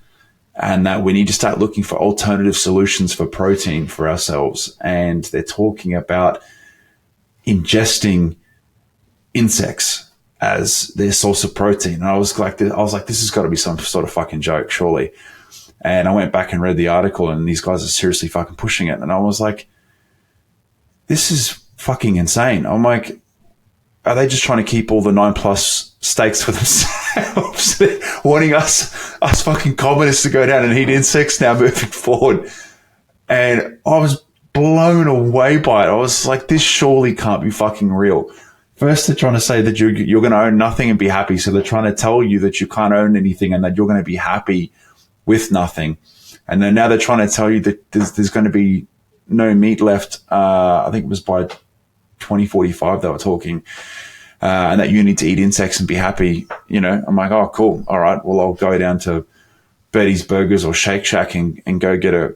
and that we need to start looking for alternative solutions for protein for ourselves. And they're talking about ingesting insects as their source of protein. And I was like, this has got to be some sort of fucking joke, surely. And I went back and read the article, and these guys are seriously fucking pushing it. And I was like, this is fucking insane. I'm like, are they just trying to keep all the 9+ steaks for themselves? Wanting us fucking communists to go down and eat insects now moving forward. And I was blown away by it. I was like, this surely can't be fucking real. First, they're trying to say that you're going to own nothing and be happy. So they're trying to tell you that you can't own anything and that you're going to be happy with nothing. And then now they're trying to tell you that there's going to be no meat left. I think it was by 2045 they were talking, and that you need to eat insects and be happy. You know, I'm like, oh, cool. All right. Well, I'll go down to Betty's Burgers or Shake Shack and go get a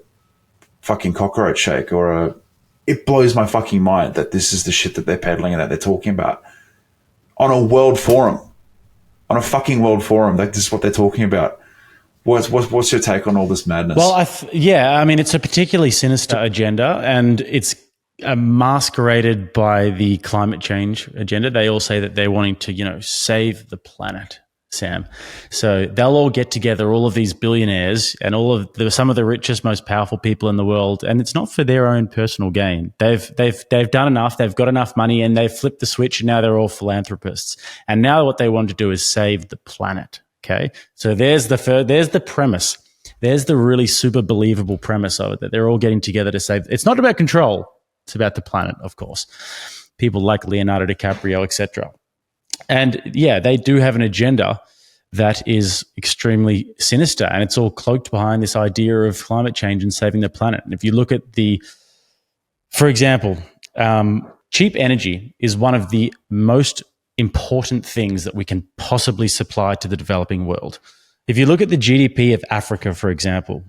fucking cockroach shake it blows my fucking mind that this is the shit that they're peddling and that they're talking about on a world forum, on a fucking world forum. Like, this is what they're talking about. What's your take on all this madness? Well, I mean, it's a particularly sinister agenda, and it's masqueraded by the climate change agenda. They all say that they're wanting to, save the planet, Sam. So they'll all get together, all of these billionaires and some of the richest, most powerful people in the world, and it's not for their own personal gain. They've done enough. They've got enough money, and they've flipped the switch, and now they're all philanthropists. And now what they want to do is save the planet. Okay, so there's the premise. There's the really super believable premise of it, that they're all getting together to save. It's not about control. It's about the planet, of course. People like Leonardo DiCaprio, etc. And yeah, they do have an agenda that is extremely sinister, and it's all cloaked behind this idea of climate change and saving the planet. And if you look at for example, cheap energy is one of the most important things that we can possibly supply to the developing world. If you look at the GDP of Africa, for example,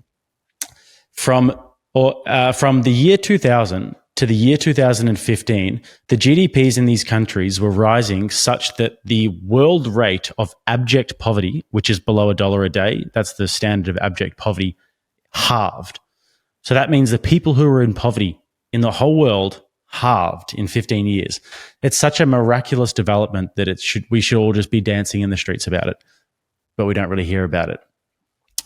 from the year 2000 to the year 2015, the GDPs in these countries were rising such that the world rate of abject poverty, which is below $1 a day, that's the standard of abject poverty, halved. So that means the people who are in poverty in the whole world halved in 15 years. It's such a miraculous development that we should all just be dancing in the streets about it, but we don't really hear about it.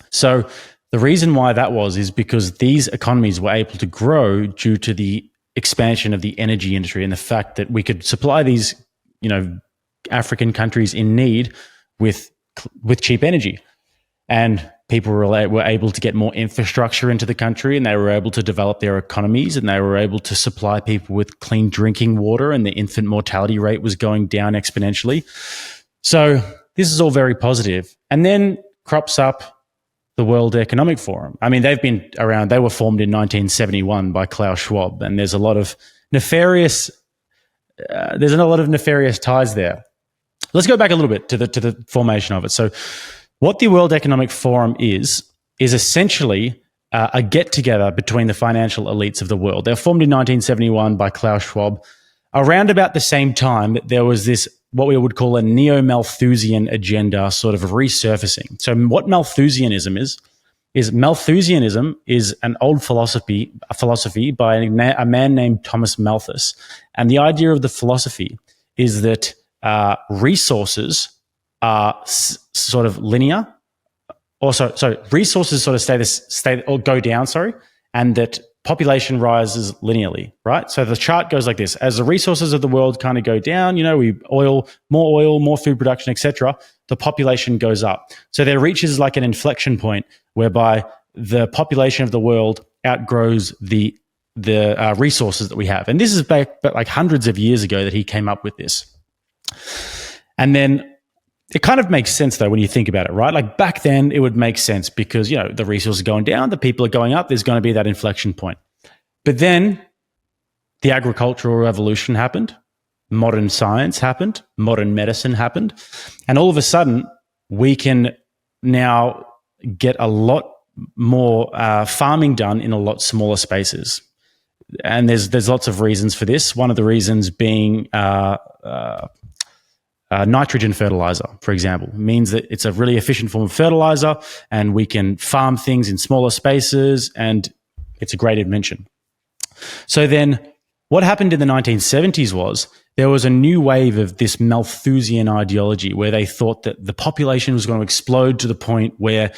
So the reason why that is because these economies were able to grow due to the expansion of the energy industry and the fact that we could supply these, African countries in need with cheap energy. And people were able to get more infrastructure into the country, and they were able to develop their economies, and they were able to supply people with clean drinking water, and the infant mortality rate was going down exponentially. So this is all very positive. And then crops up the World Economic Forum. I mean, they've been around. They were formed in 1971 by Klaus Schwab, and there's a lot of nefarious ties there. Let's go back a little bit to the formation of it. So what the World Economic Forum is essentially a get-together between the financial elites of the world. They were formed in 1971 by Klaus Schwab. Around about the same time, there was this, what we would call a neo-Malthusian agenda sort of resurfacing. So what Malthusianism is Malthusianism is an old philosophy by a man named Thomas Malthus. And the idea of the philosophy is that resources are sort of linear. Resources sort of go down, and that population rises linearly, right? So the chart goes like this. As the resources of the world kind of go down, oil, more food production, etc., the population goes up. So there reaches like an inflection point whereby the population of the world outgrows the resources that we have. And this is back like hundreds of years ago that he came up with this. And then it kind of makes sense, though, when you think about it, right? Like back then, it would make sense because, the resources are going down, the people are going up, there's going to be that inflection point. But then the agricultural revolution happened, modern science happened, modern medicine happened, and all of a sudden, we can now get a lot more farming done in a lot smaller spaces. And there's lots of reasons for this. One of the reasons being nitrogen fertilizer, for example, means that it's a really efficient form of fertilizer, and we can farm things in smaller spaces, and it's a great invention. So then what happened in the 1970s was there was a new wave of this Malthusian ideology where they thought that the population was going to explode to the point where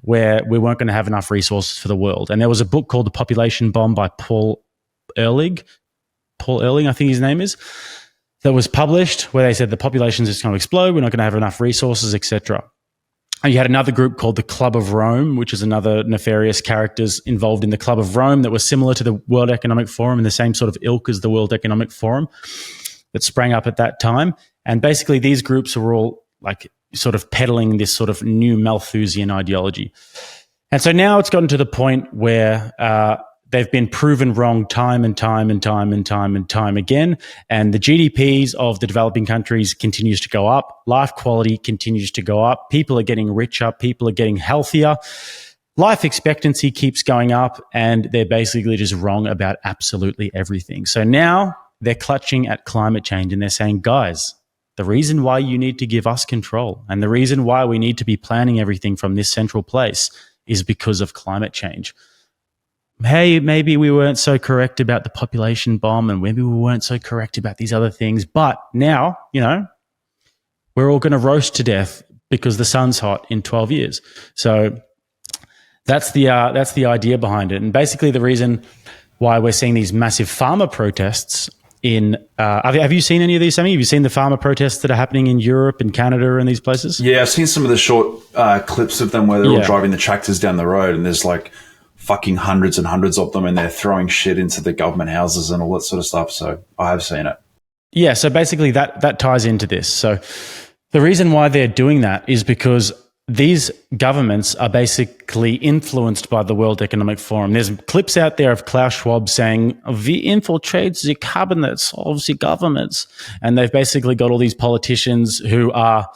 we weren't going to have enough resources for the world. And there was a book called The Population Bomb by Paul Ehrlich, I think his name is, that was published where they said the population is just going to explode, we're not going to have enough resources, etc. And you had another group called the Club of Rome, which is another nefarious characters involved in the Club of Rome that was similar to the World Economic Forum, in the same sort of ilk as the World Economic Forum that sprang up at that time. And basically these groups were all like sort of peddling this sort of new Malthusian ideology. And so now it's gotten to the point where they've been proven wrong time and time again. And the GDPs of the developing countries continues to go up. Life quality continues to go up. People are getting richer. People are getting healthier. Life expectancy keeps going up, and they're basically just wrong about absolutely everything. So now they're clutching at climate change, and they're saying, guys, the reason why you need to give us control and the reason why we need to be planning everything from this central place is because of climate change. Hey, maybe we weren't so correct about the population bomb, and maybe we weren't so correct about these other things. But now, we're all going to roast to death because the sun's hot in 12 years. So that's the idea behind it. And basically the reason why we're seeing these massive farmer protests in have you seen any of these, Sammy? Have you seen the farmer protests that are happening in Europe and Canada and these places? Yeah, I've seen some of the short clips of them where they're all driving the tractors down the road, and there's like fucking hundreds and hundreds of them, and they're throwing shit into the government houses and all that sort of stuff. So I have seen it. Yeah, so basically that ties into this. So the reason why they're doing that is because these governments are basically influenced by the World Economic Forum. There's clips out there of Klaus Schwab saying, "We infiltrate the cabinets of the governments." And they've basically got all these politicians who are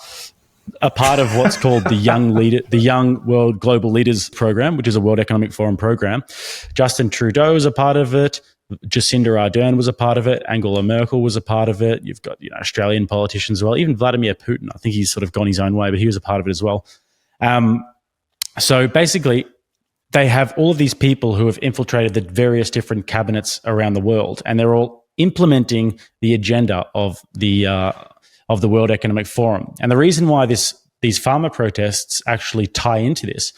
a part of what's called the Young World Global Leaders Program, which is a World Economic Forum program. Justin Trudeau is a part of it. Jacinda Ardern was a part of it. Angela Merkel was a part of it. You've got Australian politicians as well. Even Vladimir Putin, I think he's sort of gone his own way, but he was a part of it as well. So basically, they have all of these people who have infiltrated the various different cabinets around the world, and they're all implementing the agenda of the World Economic Forum. And the reason why these farmer protests actually tie into this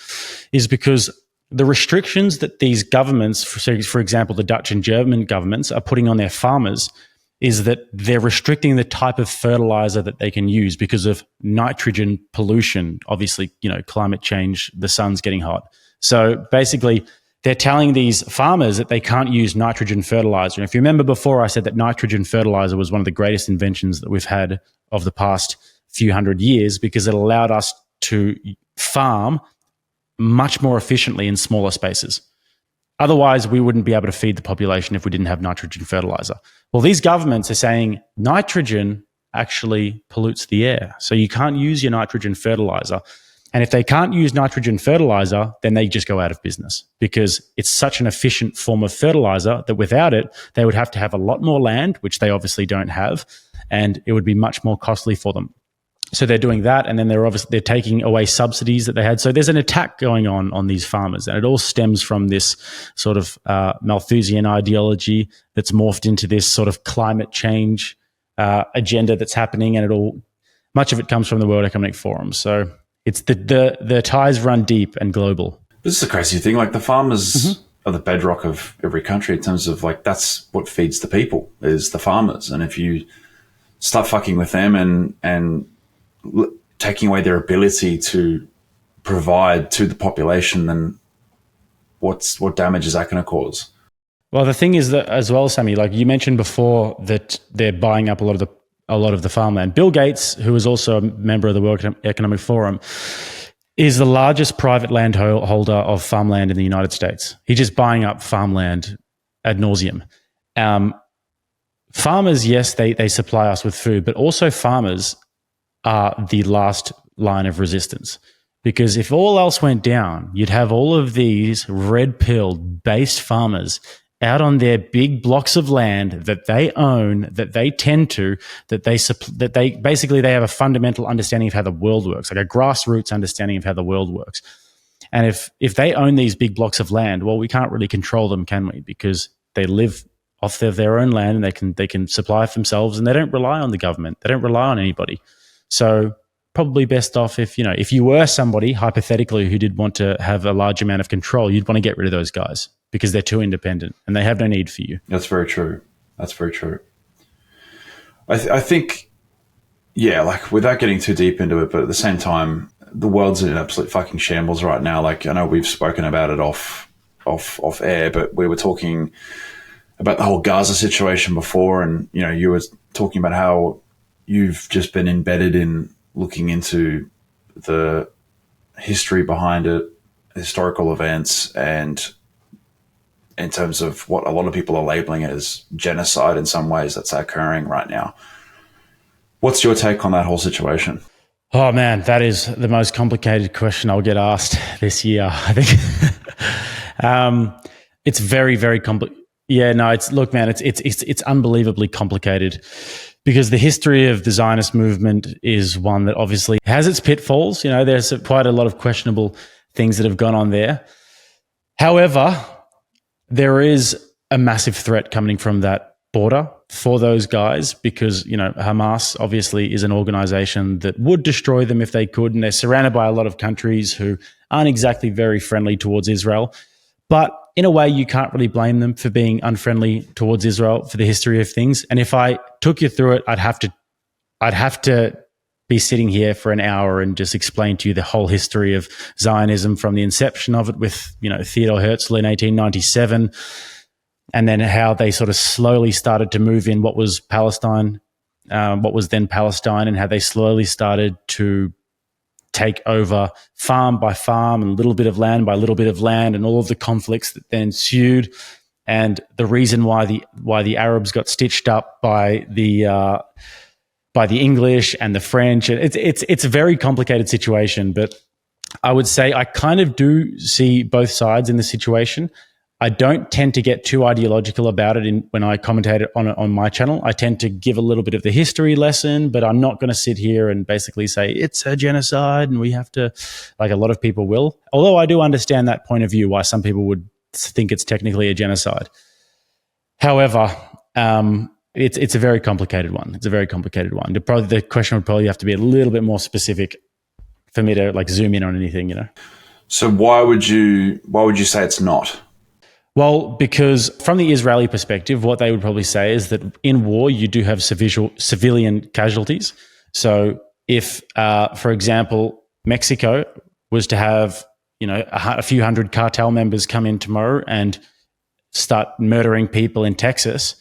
is because the restrictions that these governments, for example, the Dutch and German governments, are putting on their farmers is that they're restricting the type of fertilizer that they can use because of nitrogen pollution. Obviously, climate change, the sun's getting hot. So basically, they're telling these farmers that they can't use nitrogen fertilizer. And if you remember before, I said that nitrogen fertilizer was one of the greatest inventions that we've had of the past few hundred years because it allowed us to farm much more efficiently in smaller spaces. Otherwise, we wouldn't be able to feed the population if we didn't have nitrogen fertilizer. Well, these governments are saying nitrogen actually pollutes the air. So you can't use your nitrogen fertilizer. And if they can't use nitrogen fertilizer, then they just go out of business because it's such an efficient form of fertilizer that without it, they would have to have a lot more land, which they obviously don't have, and it would be much more costly for them. So they're doing that, and then they're taking away subsidies that they had. So there's an attack going on these farmers, and it all stems from this sort of Malthusian ideology that's morphed into this sort of climate change agenda that's happening, and much of it comes from the World Economic Forum. So it's the ties run deep and global. This is a crazy thing. Like the farmers are the bedrock of every country in terms of like that's what feeds the people is the farmers, and if you start fucking with them and taking away their ability to provide to the population, then what damage is that going to cause? Well, the thing is that as well, Sammy, like you mentioned before, that they're buying up a lot of the farmland. Bill Gates, who is also a member of the World Economic Forum, is the largest private landholder of farmland in the United States. He's just buying up farmland ad nauseum. Farmers, yes, they supply us with food, but also farmers are the last line of resistance. Because if all else went down, you'd have all of these red-pilled based farmers out on their big blocks of land that they own, that they tend to, that they basically they have a fundamental understanding of how the world works, like a grassroots understanding of how the world works. And if they own these big blocks of land, well, we can't really control them, can we? Because they live off of their own land and they can supply for themselves, and they don't rely on the government. They don't rely on anybody. So probably best off if you were somebody, hypothetically, who did want to have a large amount of control, you'd want to get rid of those guys because they're too independent and they have no need for you. That's very true. That's very true. I think, yeah, like without getting too deep into it, but at the same time, the world's in absolute fucking shambles right now. Like, I know we've spoken about it off air, but we were talking about the whole Gaza situation before, and you were talking about how you've just been embedded in looking into the history behind it, historical events, and in terms of what a lot of people are labeling as genocide in some ways that's occurring right now. What's your take on that whole situation? Oh man, that is the most complicated question I'll get asked this year, I think. It's very, very complicated. Yeah, no, it's unbelievably complicated, because the history of the Zionist movement is one that obviously has its pitfalls. There's quite a lot of questionable things that have gone on there. However, there is a massive threat coming from that border for those guys, because Hamas obviously is an organization that would destroy them if they could, and they're surrounded by a lot of countries who aren't exactly very friendly towards Israel. But in a way, you can't really blame them for being unfriendly towards Israel for the history of things. And if I took you through it, I'd have to be sitting here for an hour and just explain to you the whole history of Zionism from the inception of it with Theodor Herzl in 1897. And then how they sort of slowly started to move in what was Palestine, what was then Palestine, and how they slowly started to take over farm by farm and little bit of land by little bit of land, and all of the conflicts that then ensued, and the reason why the Arabs got stitched up by the English and the French. It's a very complicated situation, but I would say I kind of do see both sides in the situation. I don't tend to get too ideological about it when I commentate on my channel. I tend to give a little bit of the history lesson, but I'm not going to sit here and basically say it's a genocide and we have to, like a lot of people will. Although I do understand that point of view, why some people would think it's technically a genocide. However, it's a very complicated one. It's a very complicated one. The question would probably have to be a little bit more specific for me to zoom in on anything, So why would you say it's not? Well, because from the Israeli perspective, what they would probably say is that in war, you do have civilian casualties. So if, for example, Mexico was to have, a few hundred cartel members come in tomorrow and start murdering people in Texas,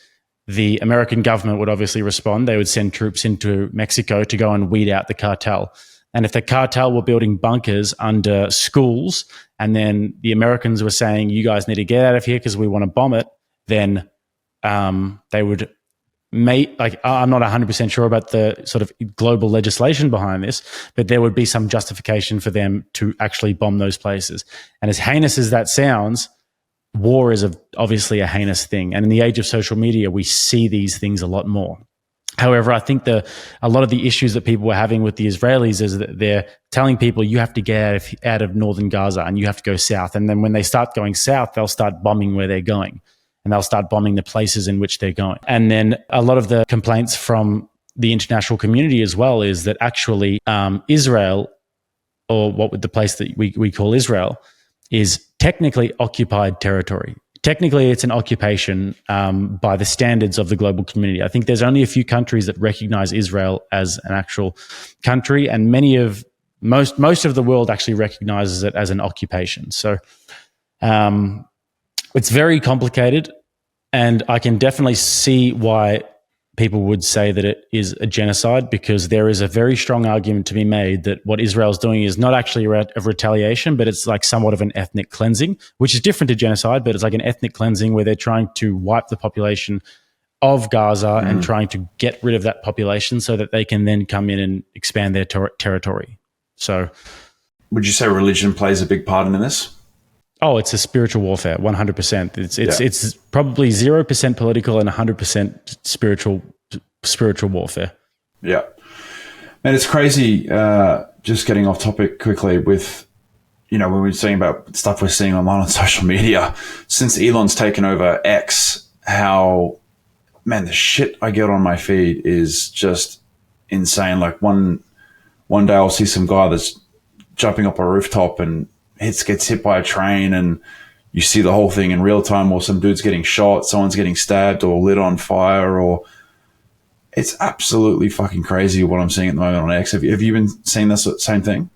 the American government would obviously respond. They would send troops into Mexico to go and weed out the cartel. And if the cartel were building bunkers under schools, and then the Americans were saying, you guys need to get out of here because we want to bomb it, then they would I'm not 100% sure about the sort of global legislation behind this, but there would be some justification for them to actually bomb those places. And as heinous as that sounds, war is obviously a heinous thing. And in the age of social media, we see these things a lot more. However, I think a lot of the issues that people were having with the Israelis is that they're telling people you have to get out of northern Gaza and you have to go south. And then when they start going south, they'll start bombing where they're going, and they'll start bombing the places in which they're going. And then a lot of the complaints from the international community as well is that actually Israel, or the place that we call Israel, is technically occupied territory. Technically, it's an occupation by the standards of the global community. I think there's only a few countries that recognize Israel as an actual country, and most of the world actually recognizes it as an occupation. So it's very complicated, and I can definitely see why people would say that it is a genocide, because there is a very strong argument to be made that what Israel's doing is not actually a retaliation, but it's like somewhat of an ethnic cleansing, which is different to genocide, but it's like an ethnic cleansing where they're trying to wipe the population of Gaza and trying to get rid of that population so that they can then come in and expand their territory. So, would you say religion plays a big part in this? Oh, it's a spiritual warfare, 100%. It's probably 0% political and 100% spiritual warfare. Yeah. And it's crazy, just getting off topic quickly with, when we're saying about stuff we're seeing online on social media, since Elon's taken over X, how, man, the shit I get on my feed is just insane. Like one day I'll see some guy that's jumping up a rooftop and gets hit by a train, and you see the whole thing in real time, or some dude's getting shot, someone's getting stabbed or lit on fire, or it's absolutely fucking crazy what I'm seeing at the moment on X. Have you been seeing this same thing?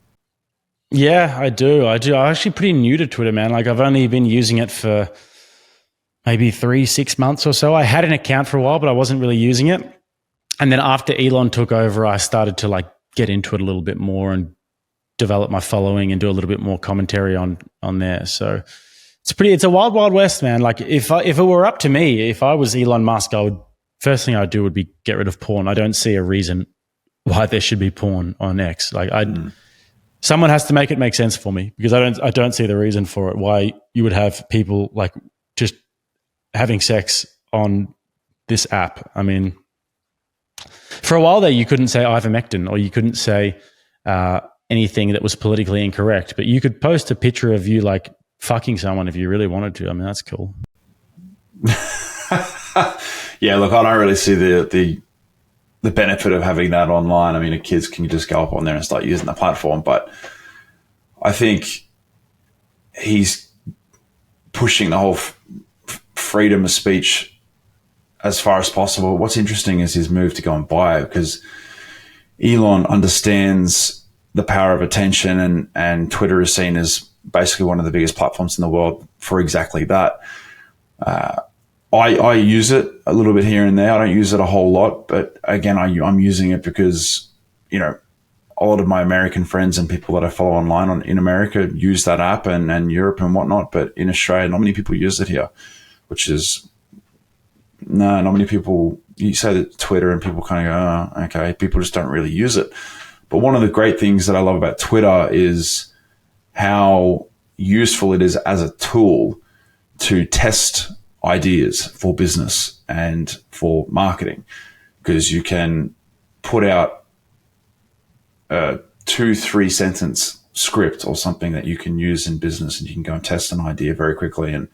Yeah, I do. I'm actually pretty new to Twitter, man. Like I've only been using it for maybe 3-6 months or so. I had an account for a while, but I wasn't really using it. And then after Elon took over, I started to like get into it a little bit more and develop my following and do a little bit more commentary on there. So it's a wild, wild west, man. Like if it were up to me, if I was Elon Musk, first thing I'd do would be get rid of porn. I don't see a reason why there should be porn on X. Like someone has to make it make sense for me, because I don't see the reason for it. Why you would have people like just having sex on this app. I mean, for a while there, you couldn't say ivermectin, or you couldn't say anything that was politically incorrect, but you could post a picture of you like fucking someone if you really wanted to. I mean, that's cool. Yeah, look, I don't really see the benefit of having that online. I mean, the kids can just go up on there and start using the platform, but I think he's pushing the whole freedom of speech as far as possible. What's interesting is his move to go and buy it, because Elon understands the power of attention, and Twitter is seen as basically one of the biggest platforms in the world for exactly that. I use it a little bit here and there. I don't use it a whole lot, but again, I'm using it because, you know, a lot of my American friends and people that I follow online in America use that app, and Europe and whatnot. But in Australia, not many people use it here, which is, no, not many people. You say that Twitter and people kind of go, oh, okay, people just don't really use it. But one of the great things that I love about Twitter is how useful it is as a tool to test ideas for business and for marketing, because you can put out a 2-3 sentence script or something that you can use in business, and you can go and test an idea very quickly. And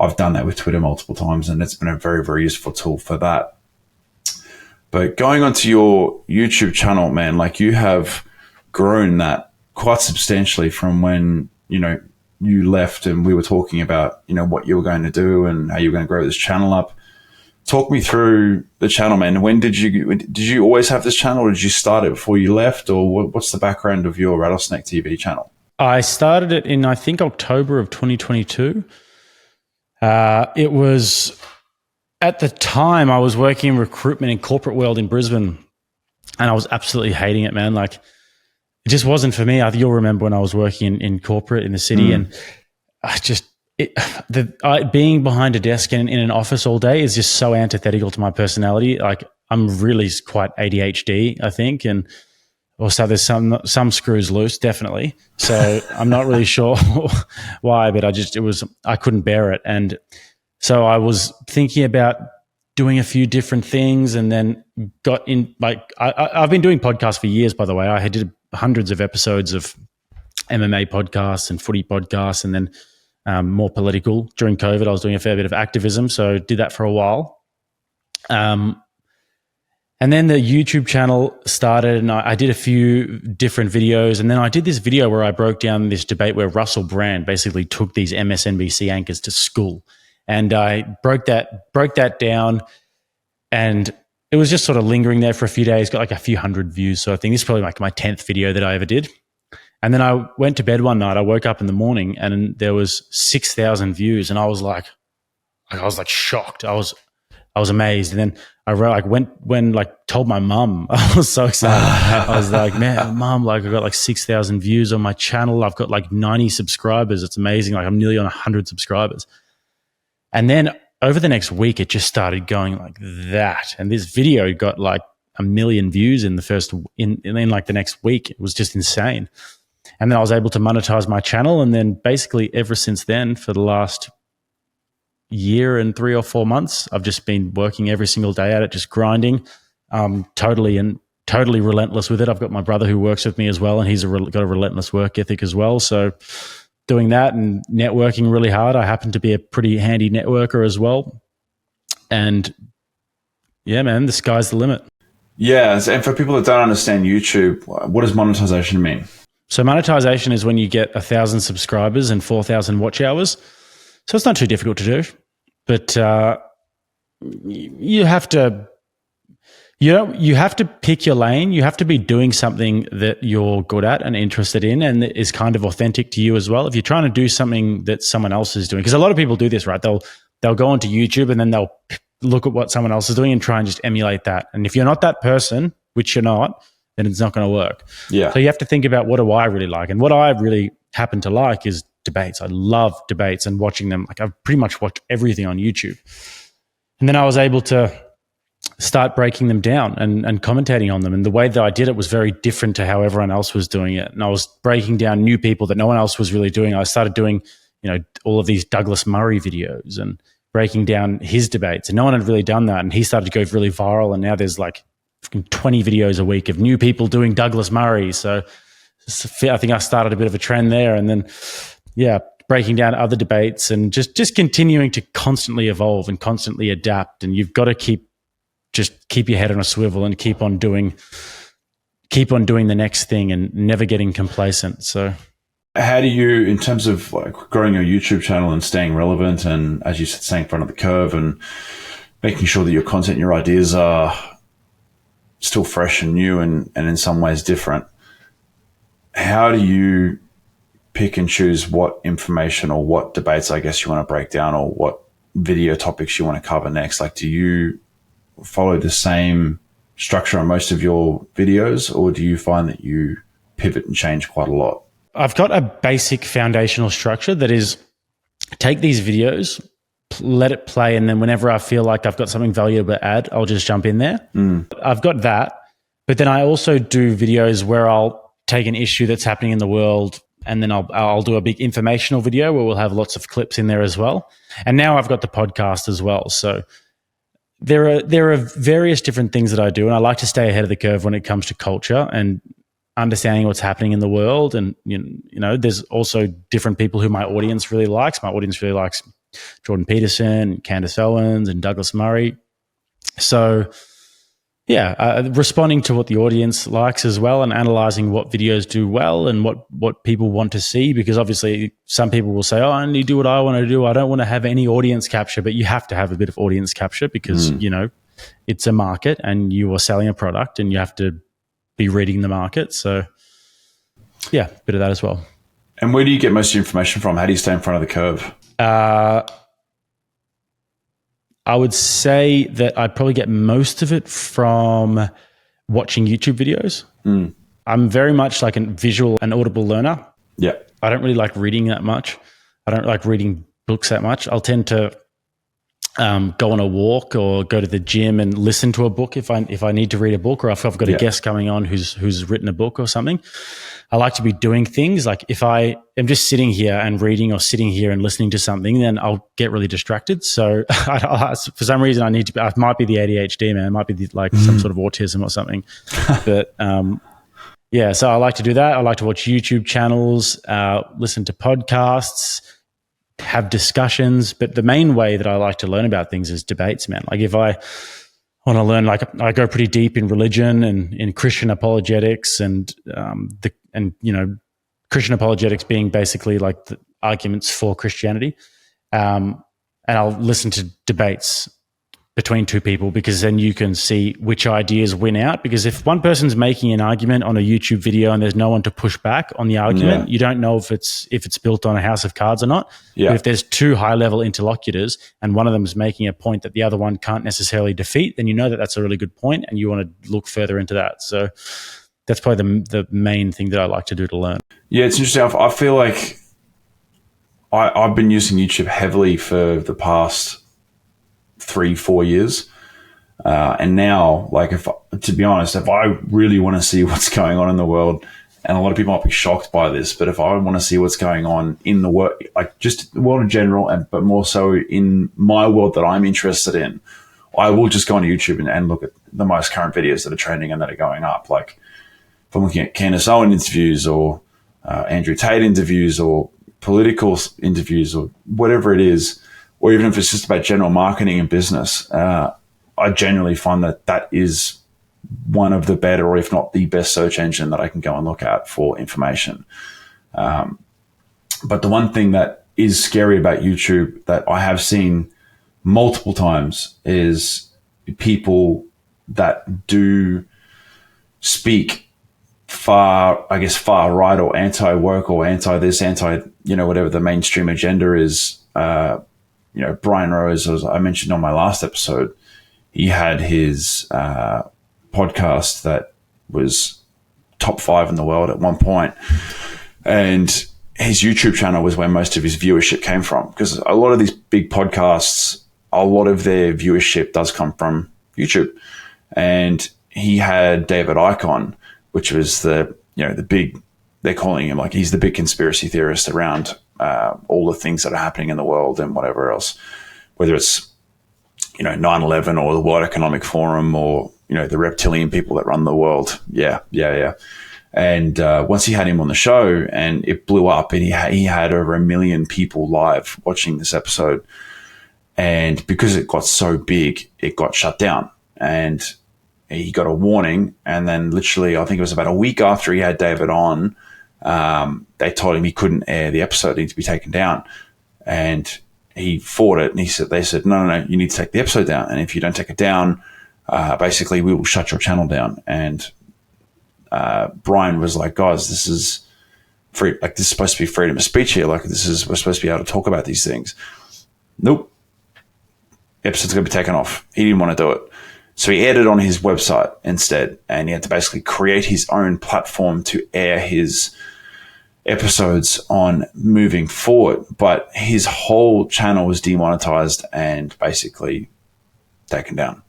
I've done that with Twitter multiple times, and it's been a very, very useful tool for that. But going onto your YouTube channel, man, like you have grown that quite substantially from when, you know, you left and we were talking about, you know, what you were going to do and how you were going to grow this channel up. Talk me through the channel, man. When did you always have this channel, or did you start it before you left, or what's the background of your RattleSnake TV channel? I started it in, I think, October of 2022. It was, at the time, I was working in recruitment in corporate world in Brisbane, and I was absolutely hating it, man. Like, it just wasn't for me. You'll remember when I was working in corporate in the city, and I just, being behind a desk and in an office all day is just so antithetical to my personality. Like, I'm really quite ADHD, I think, and also there's some screws loose, definitely. So I'm not really sure why, but I couldn't bear it. And so I was thinking about doing a few different things, and then got in, like, I've been doing podcasts for years, by the way. I did hundreds of episodes of MMA podcasts and footy podcasts, and then more political. During COVID, I was doing a fair bit of activism, so did that for a while. And then the YouTube channel started, and I did a few different videos. And then I did this video where I broke down this debate where Russell Brand basically took these MSNBC anchors to school. And I broke that down, and it was just sort of lingering there for a few days, got like a few hundred views. So I think this is probably like my 10th video that I ever did. And then I went to bed one night. I woke up in the morning and there was 6,000 views, and I was like shocked. I was amazed. And then I wrote, told my mum. I was so excited. I was like, man, Mum, like I got like 6,000 views on my channel. I've got like 90 subscribers. It's amazing. Like I'm nearly on 100 subscribers. And then over the next week, it just started going like that. And this video got like 1 million views in like the next week. It was just insane. And then I was able to monetize my channel. And then basically ever since then, for the last year and 3 or 4 months, I've just been working every single day at it, just grinding, totally relentless with it. I've got my brother who works with me as well, and he's got a relentless work ethic as well. So doing that and networking really hard. I happen to be a pretty handy networker as well. And yeah, man, the sky's the limit. Yeah. And for people that don't understand YouTube, what does monetization mean? So monetization is when you get 1,000 subscribers and 4,000 watch hours. So it's not too difficult to do, but you have to You have to pick your lane. You have to be doing something that you're good at and interested in and that is kind of authentic to you as well. If you're trying to do something that someone else is doing, because a lot of people do this, right? They'll go onto YouTube and then they'll look at what someone else is doing and try and just emulate that. And if you're not that person, which you're not, then it's not going to work. Yeah. So you have to think about, what do I really like? And what I really happen to like is debates. I love debates and watching them. Like, I've pretty much watched everything on YouTube. And then I was able to start breaking them down and commentating on them. And the way that I did it was very different to how everyone else was doing it. And I was breaking down new people that no one else was really doing. I started doing, all of these Douglas Murray videos and breaking down his debates. And no one had really done that. And he started to go really viral. And now there's like 20 videos a week of new people doing Douglas Murray. So I think I started a bit of a trend there. And then, breaking down other debates and just continuing to constantly evolve and constantly adapt. And you've got to keep your head on a swivel and keep on doing the next thing and never getting complacent. So how do you, in terms of like growing your YouTube channel and staying relevant and, as you said, staying in front of the curve and making sure that your content and your ideas are still fresh and new and in some ways different, how do you pick and choose what information or what debates, I guess, you want to break down or what video topics you want to cover next? Like, do you follow the same structure on most of your videos, or do you find that you pivot and change quite a lot? I've got a basic foundational structure that is, take these videos, let it play, and then whenever I feel like I've got something valuable to add, I'll just jump in there. I've got that. But then I also do videos where I'll take an issue that's happening in the world, and then I'll do a big informational video where we'll have lots of clips in there as well. And now I've got the podcast as well. So there are various different things that I do, and I like to stay ahead of the curve when it comes to culture and understanding what's happening in the world. And there's also different people who my audience really likes. My audience really likes Jordan Peterson, Candace Owens, and Douglas Murray. So responding to what the audience likes as well, and analyzing what videos do well and what people want to see, because obviously some people will say, I only do what I want to do. I don't want to have any audience capture, but you have to have a bit of audience capture because, it's a market and you are selling a product and you have to be reading the market. So a bit of that as well. And where do you get most of your information from? How do you stay in front of the curve? I would say that I probably get most of it from watching YouTube videos. I'm very much like a visual and audible learner. Yeah. I don't really like reading that much. I don't like reading books that much. I'll tend to go on a walk or go to the gym and listen to a book if I need to read a book, or if I've got a guest coming on who's written a book or something. I like to be doing things. Like if I am just sitting here and reading or sitting here and listening to something, then I'll get really distracted. So for some reason I might be the ADHD, man. It might be some sort of autism or something. But so I like to do that. I like to watch YouTube channels, listen to podcasts, have discussions. But the main way that I like to learn about things is debates, man. Like if I want to learn, like I go pretty deep in religion and in Christian apologetics and Christian apologetics being basically like the arguments for Christianity. And I'll listen to debates between two people, because then you can see which ideas win out. Because if one person's making an argument on a YouTube video and there's no one to push back on the argument, you don't know if it's built on a house of cards or not. Yeah. But if there's two high-level interlocutors and one of them is making a point that the other one can't necessarily defeat, then you know that that's a really good point and you want to look further into that. So that's probably the main thing that I like to do to learn. Yeah, it's interesting. I feel like I've been using YouTube heavily for the past 3-4 years. And now, to be honest, if I really want to see what's going on in the world, and a lot of people might be shocked by this, but if I want to see what's going on in the world, like just the world in general, but more so in my world that I'm interested in, I will just go on YouTube and look at the most current videos that are trending and that are going up. Like if I'm looking at Candace Owen interviews or Andrew Tate interviews or political interviews or whatever it is, or even if it's just about general marketing and business, I generally find that is one of the better, or if not the best search engine that I can go and look at for information. But the one thing that is scary about YouTube that I have seen multiple times is people that do speak far right or anti-work or anti-this, whatever the mainstream agenda is. Brian Rose, as I mentioned on my last episode, he had his podcast that was top 5 in the world at one point, and his YouTube channel was where most of his viewership came from, because a lot of these big podcasts, a lot of their viewership does come from YouTube. And he had David Icke on, which was the big, they're calling him like he's the big conspiracy theorist around all the things that are happening in the world and whatever else, whether it's 9/11 or the World Economic Forum or the reptilian people that run the world. Yeah. And once he had him on the show, and it blew up, and he had over 1 million people live watching this episode. And because it got so big, it got shut down, and he got a warning. And then literally, I think it was about a week after he had David on, they told him he couldn't air the episode, it needed to be taken down. And he fought it, and they said, no, you need to take the episode down. And if you don't take it down, basically we will shut your channel down. And Brian was like, guys, this is free. Like, this is supposed to be freedom of speech here. Like, we're supposed to be able to talk about these things. Nope. Episode's going to be taken off. He didn't want to do it. So he aired it on his website instead, and he had to basically create his own platform to air his episodes on moving forward. But his whole channel was demonetized and basically taken down.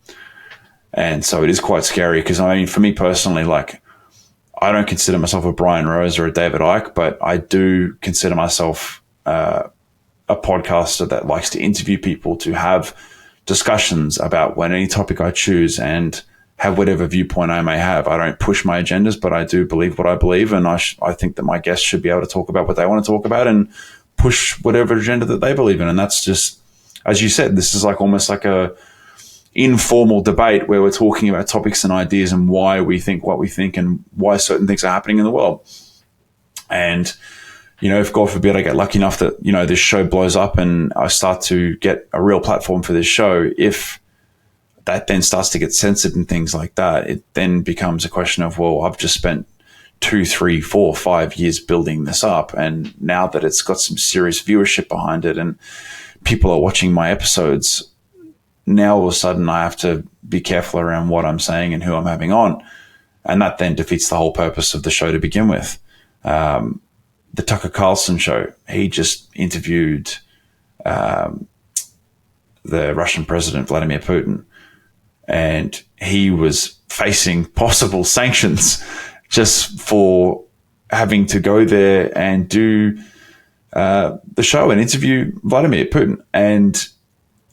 And so it is quite scary, because for me personally, like, I don't consider myself a Brian Rose or a David Icke, but I do consider myself a podcaster that likes to interview people, to have discussions about any topic I choose, and have whatever viewpoint I may have. I don't push my agendas, but I do believe what I believe, and I think that my guests should be able to talk about what they want to talk about and push whatever agenda that they believe in. And that's just, as you said, this is like almost like a informal debate where we're talking about topics and ideas and why we think what we think and why certain things are happening in the world. And if God forbid I get lucky enough that, this show blows up and I start to get a real platform for this show, if that then starts to get censored and things like that, it then becomes a question of, well, I've just spent 2, 3, 4, 5 years building this up. And now that it's got some serious viewership behind it and people are watching my episodes, now all of a sudden I have to be careful around what I'm saying and who I'm having on. And that then defeats the whole purpose of the show to begin with. The Tucker Carlson show, he just interviewed the Russian president, Vladimir Putin, and he was facing possible sanctions just for having to go there and do the show and interview Vladimir Putin. And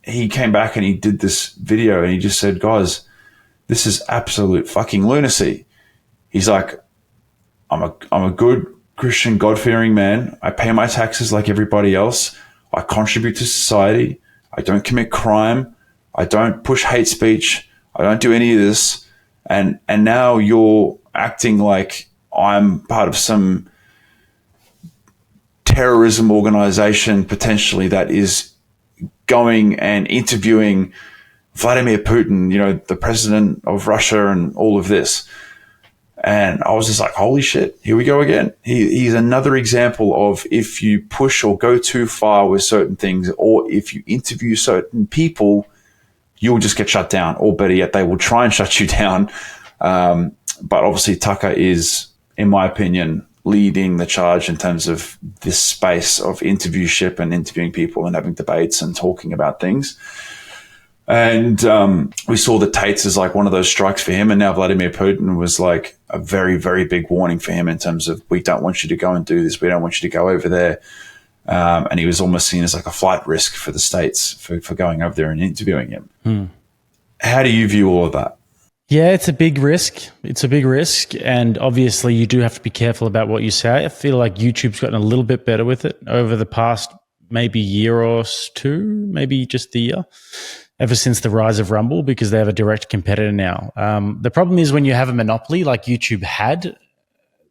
he came back and he did this video and he just said, guys, this is absolute fucking lunacy. He's like, I'm a good Christian, God-fearing man. I pay my taxes like everybody else. I contribute to society. I don't commit crime. I don't push hate speech. I don't do any of this. And now you're acting like I'm part of some terrorism organization potentially that is going and interviewing Vladimir Putin, the president of Russia, and all of this. And I was just like, holy shit, here we go again. He's another example of, if you push or go too far with certain things, or if you interview certain people, you'll just get shut down, or better yet, they will try and shut you down. But obviously Tucker is, in my opinion, leading the charge in terms of this space of interviewship and interviewing people and having debates and talking about things. And we saw the Tates as like one of those strikes for him. And now Vladimir Putin was like a very, very big warning for him in terms of, we don't want you to go and do this. We don't want you to go over there. And he was almost seen as like a flight risk for the States for going over there and interviewing him. How do you view all of that? Yeah, it's a big risk. It's a big risk. And obviously you do have to be careful about what you say. I feel like YouTube's gotten a little bit better with it over the past maybe year or two, maybe just the year, ever since the rise of Rumble, because they have a direct competitor now. The problem is, when you have a monopoly like YouTube had,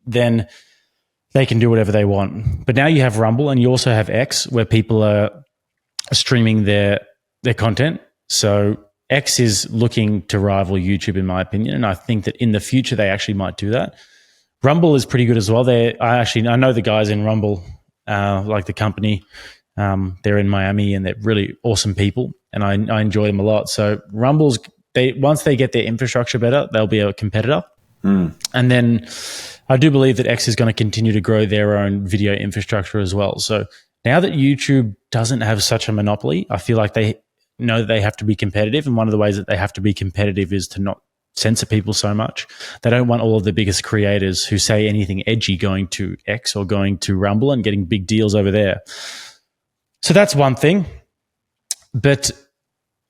then they can do whatever they want. But now you have Rumble, and you also have X, where people are streaming their content. So X is looking to rival YouTube, in my opinion, and I think that in the future they actually might do that. Rumble is pretty good as well. I know the guys in Rumble, like the company. They're in Miami and they're really awesome people, and I enjoy them a lot. So Rumble's once they get their infrastructure better, they'll be a competitor. And then I do believe that X is going to continue to grow their own video infrastructure as well. So now that YouTube doesn't have such a monopoly, I feel like they know that they have to be competitive, and one of the ways that they have to be competitive is to not censor people so much. They don't want all of the biggest creators who say anything edgy going to X or going to Rumble and getting big deals over there. So that's one thing, but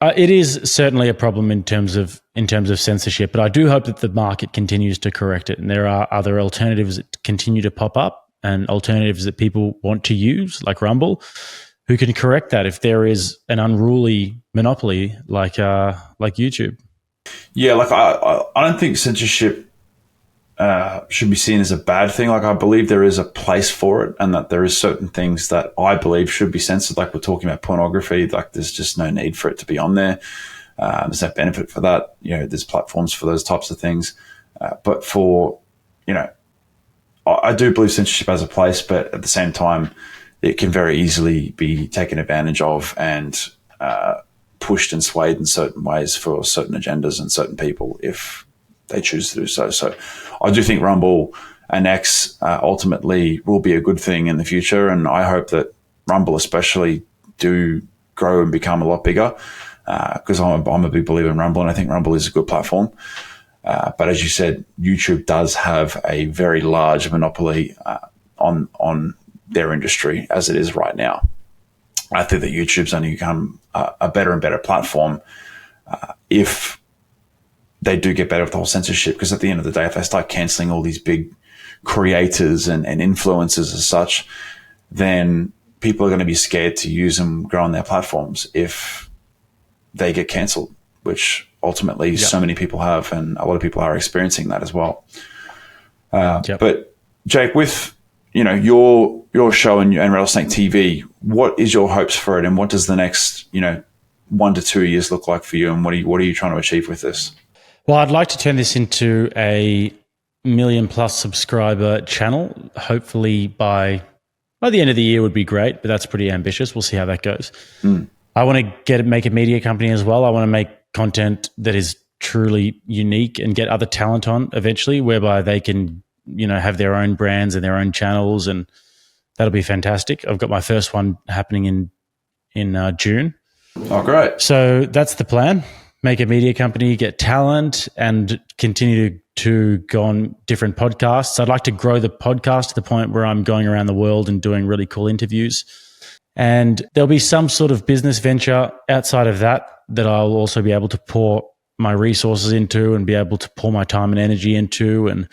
it is certainly a problem in terms of censorship. But I do hope that the market continues to correct it, and there are other alternatives that continue to pop up and alternatives that people want to use, like Rumble, who can correct that if there is an unruly monopoly like YouTube. Yeah, like I don't think censorship should be seen as a bad thing. Like I believe there is a place for it, and that there is certain things that I believe should be censored. Like we're talking about pornography, like there's just no need for it to be on there. There's no benefit for that. There's platforms for those types of things. But for, I do believe censorship has a place, but at the same time, it can very easily be taken advantage of and pushed and swayed in certain ways for certain agendas and certain people if they choose to do so. So I do think Rumble and X ultimately will be a good thing in the future. And I hope that Rumble especially do grow and become a lot bigger because I'm a big believer in Rumble, and I think Rumble is a good platform. But as you said, YouTube does have a very large monopoly on their industry as it is right now. I think that YouTube's only become a better and better platform if they do get better with the whole censorship, because at the end of the day, if they start cancelling all these big creators and influencers as such, then people are going to be scared to use them, grow on their platforms if they get cancelled, which ultimately so many people have, and a lot of people are experiencing that as well. But Jake, with your show and RattleSnake TV, what is your hopes for it, and what does the next 1 to 2 years look like for you, and what are you trying to achieve with this? Well, I'd like to turn this into a 1 million+ subscriber channel. Hopefully by the end of the year would be great, but that's pretty ambitious. We'll see how that goes. I want to make a media company as well. I want to make content that is truly unique and get other talent on eventually, whereby they can have their own brands and their own channels, and that'll be fantastic. I've got my first one happening in June. Oh, great. So that's the plan. Make a media company, get talent, and continue to go on different podcasts. I'd like to grow the podcast to the point where I'm going around the world and doing really cool interviews. And there'll be some sort of business venture outside of that I'll also be able to pour my resources into and be able to pour my time and energy into, and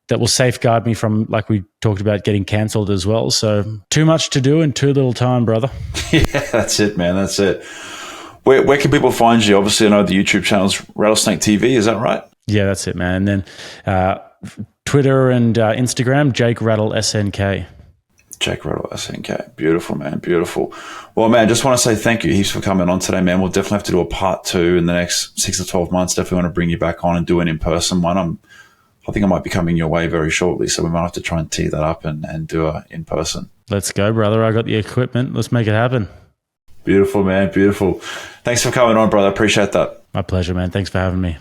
that will safeguard me from, like we talked about, getting cancelled as well. So too much to do in too little time, brother. Yeah, that's it, man. That's it. Where can people find you? Obviously, I know the YouTube channel's RattleSnake TV. Is that right? Yeah, that's it, man. And then Twitter and Instagram, Jake RattleSNK. Jake RattleSNK. Beautiful, man. Beautiful. Well, man, just want to say thank you heaps for coming on today, man. We'll definitely have to do a part 2 in the next 6 to 12 months. Definitely want to bring you back on and do an in-person one. I think I might be coming your way very shortly, so we might have to try and tee that up and do a in-person. Let's go, brother. I got the equipment. Let's make it happen. Beautiful, man. Beautiful. Thanks for coming on, brother. I appreciate that. My pleasure, man. Thanks for having me.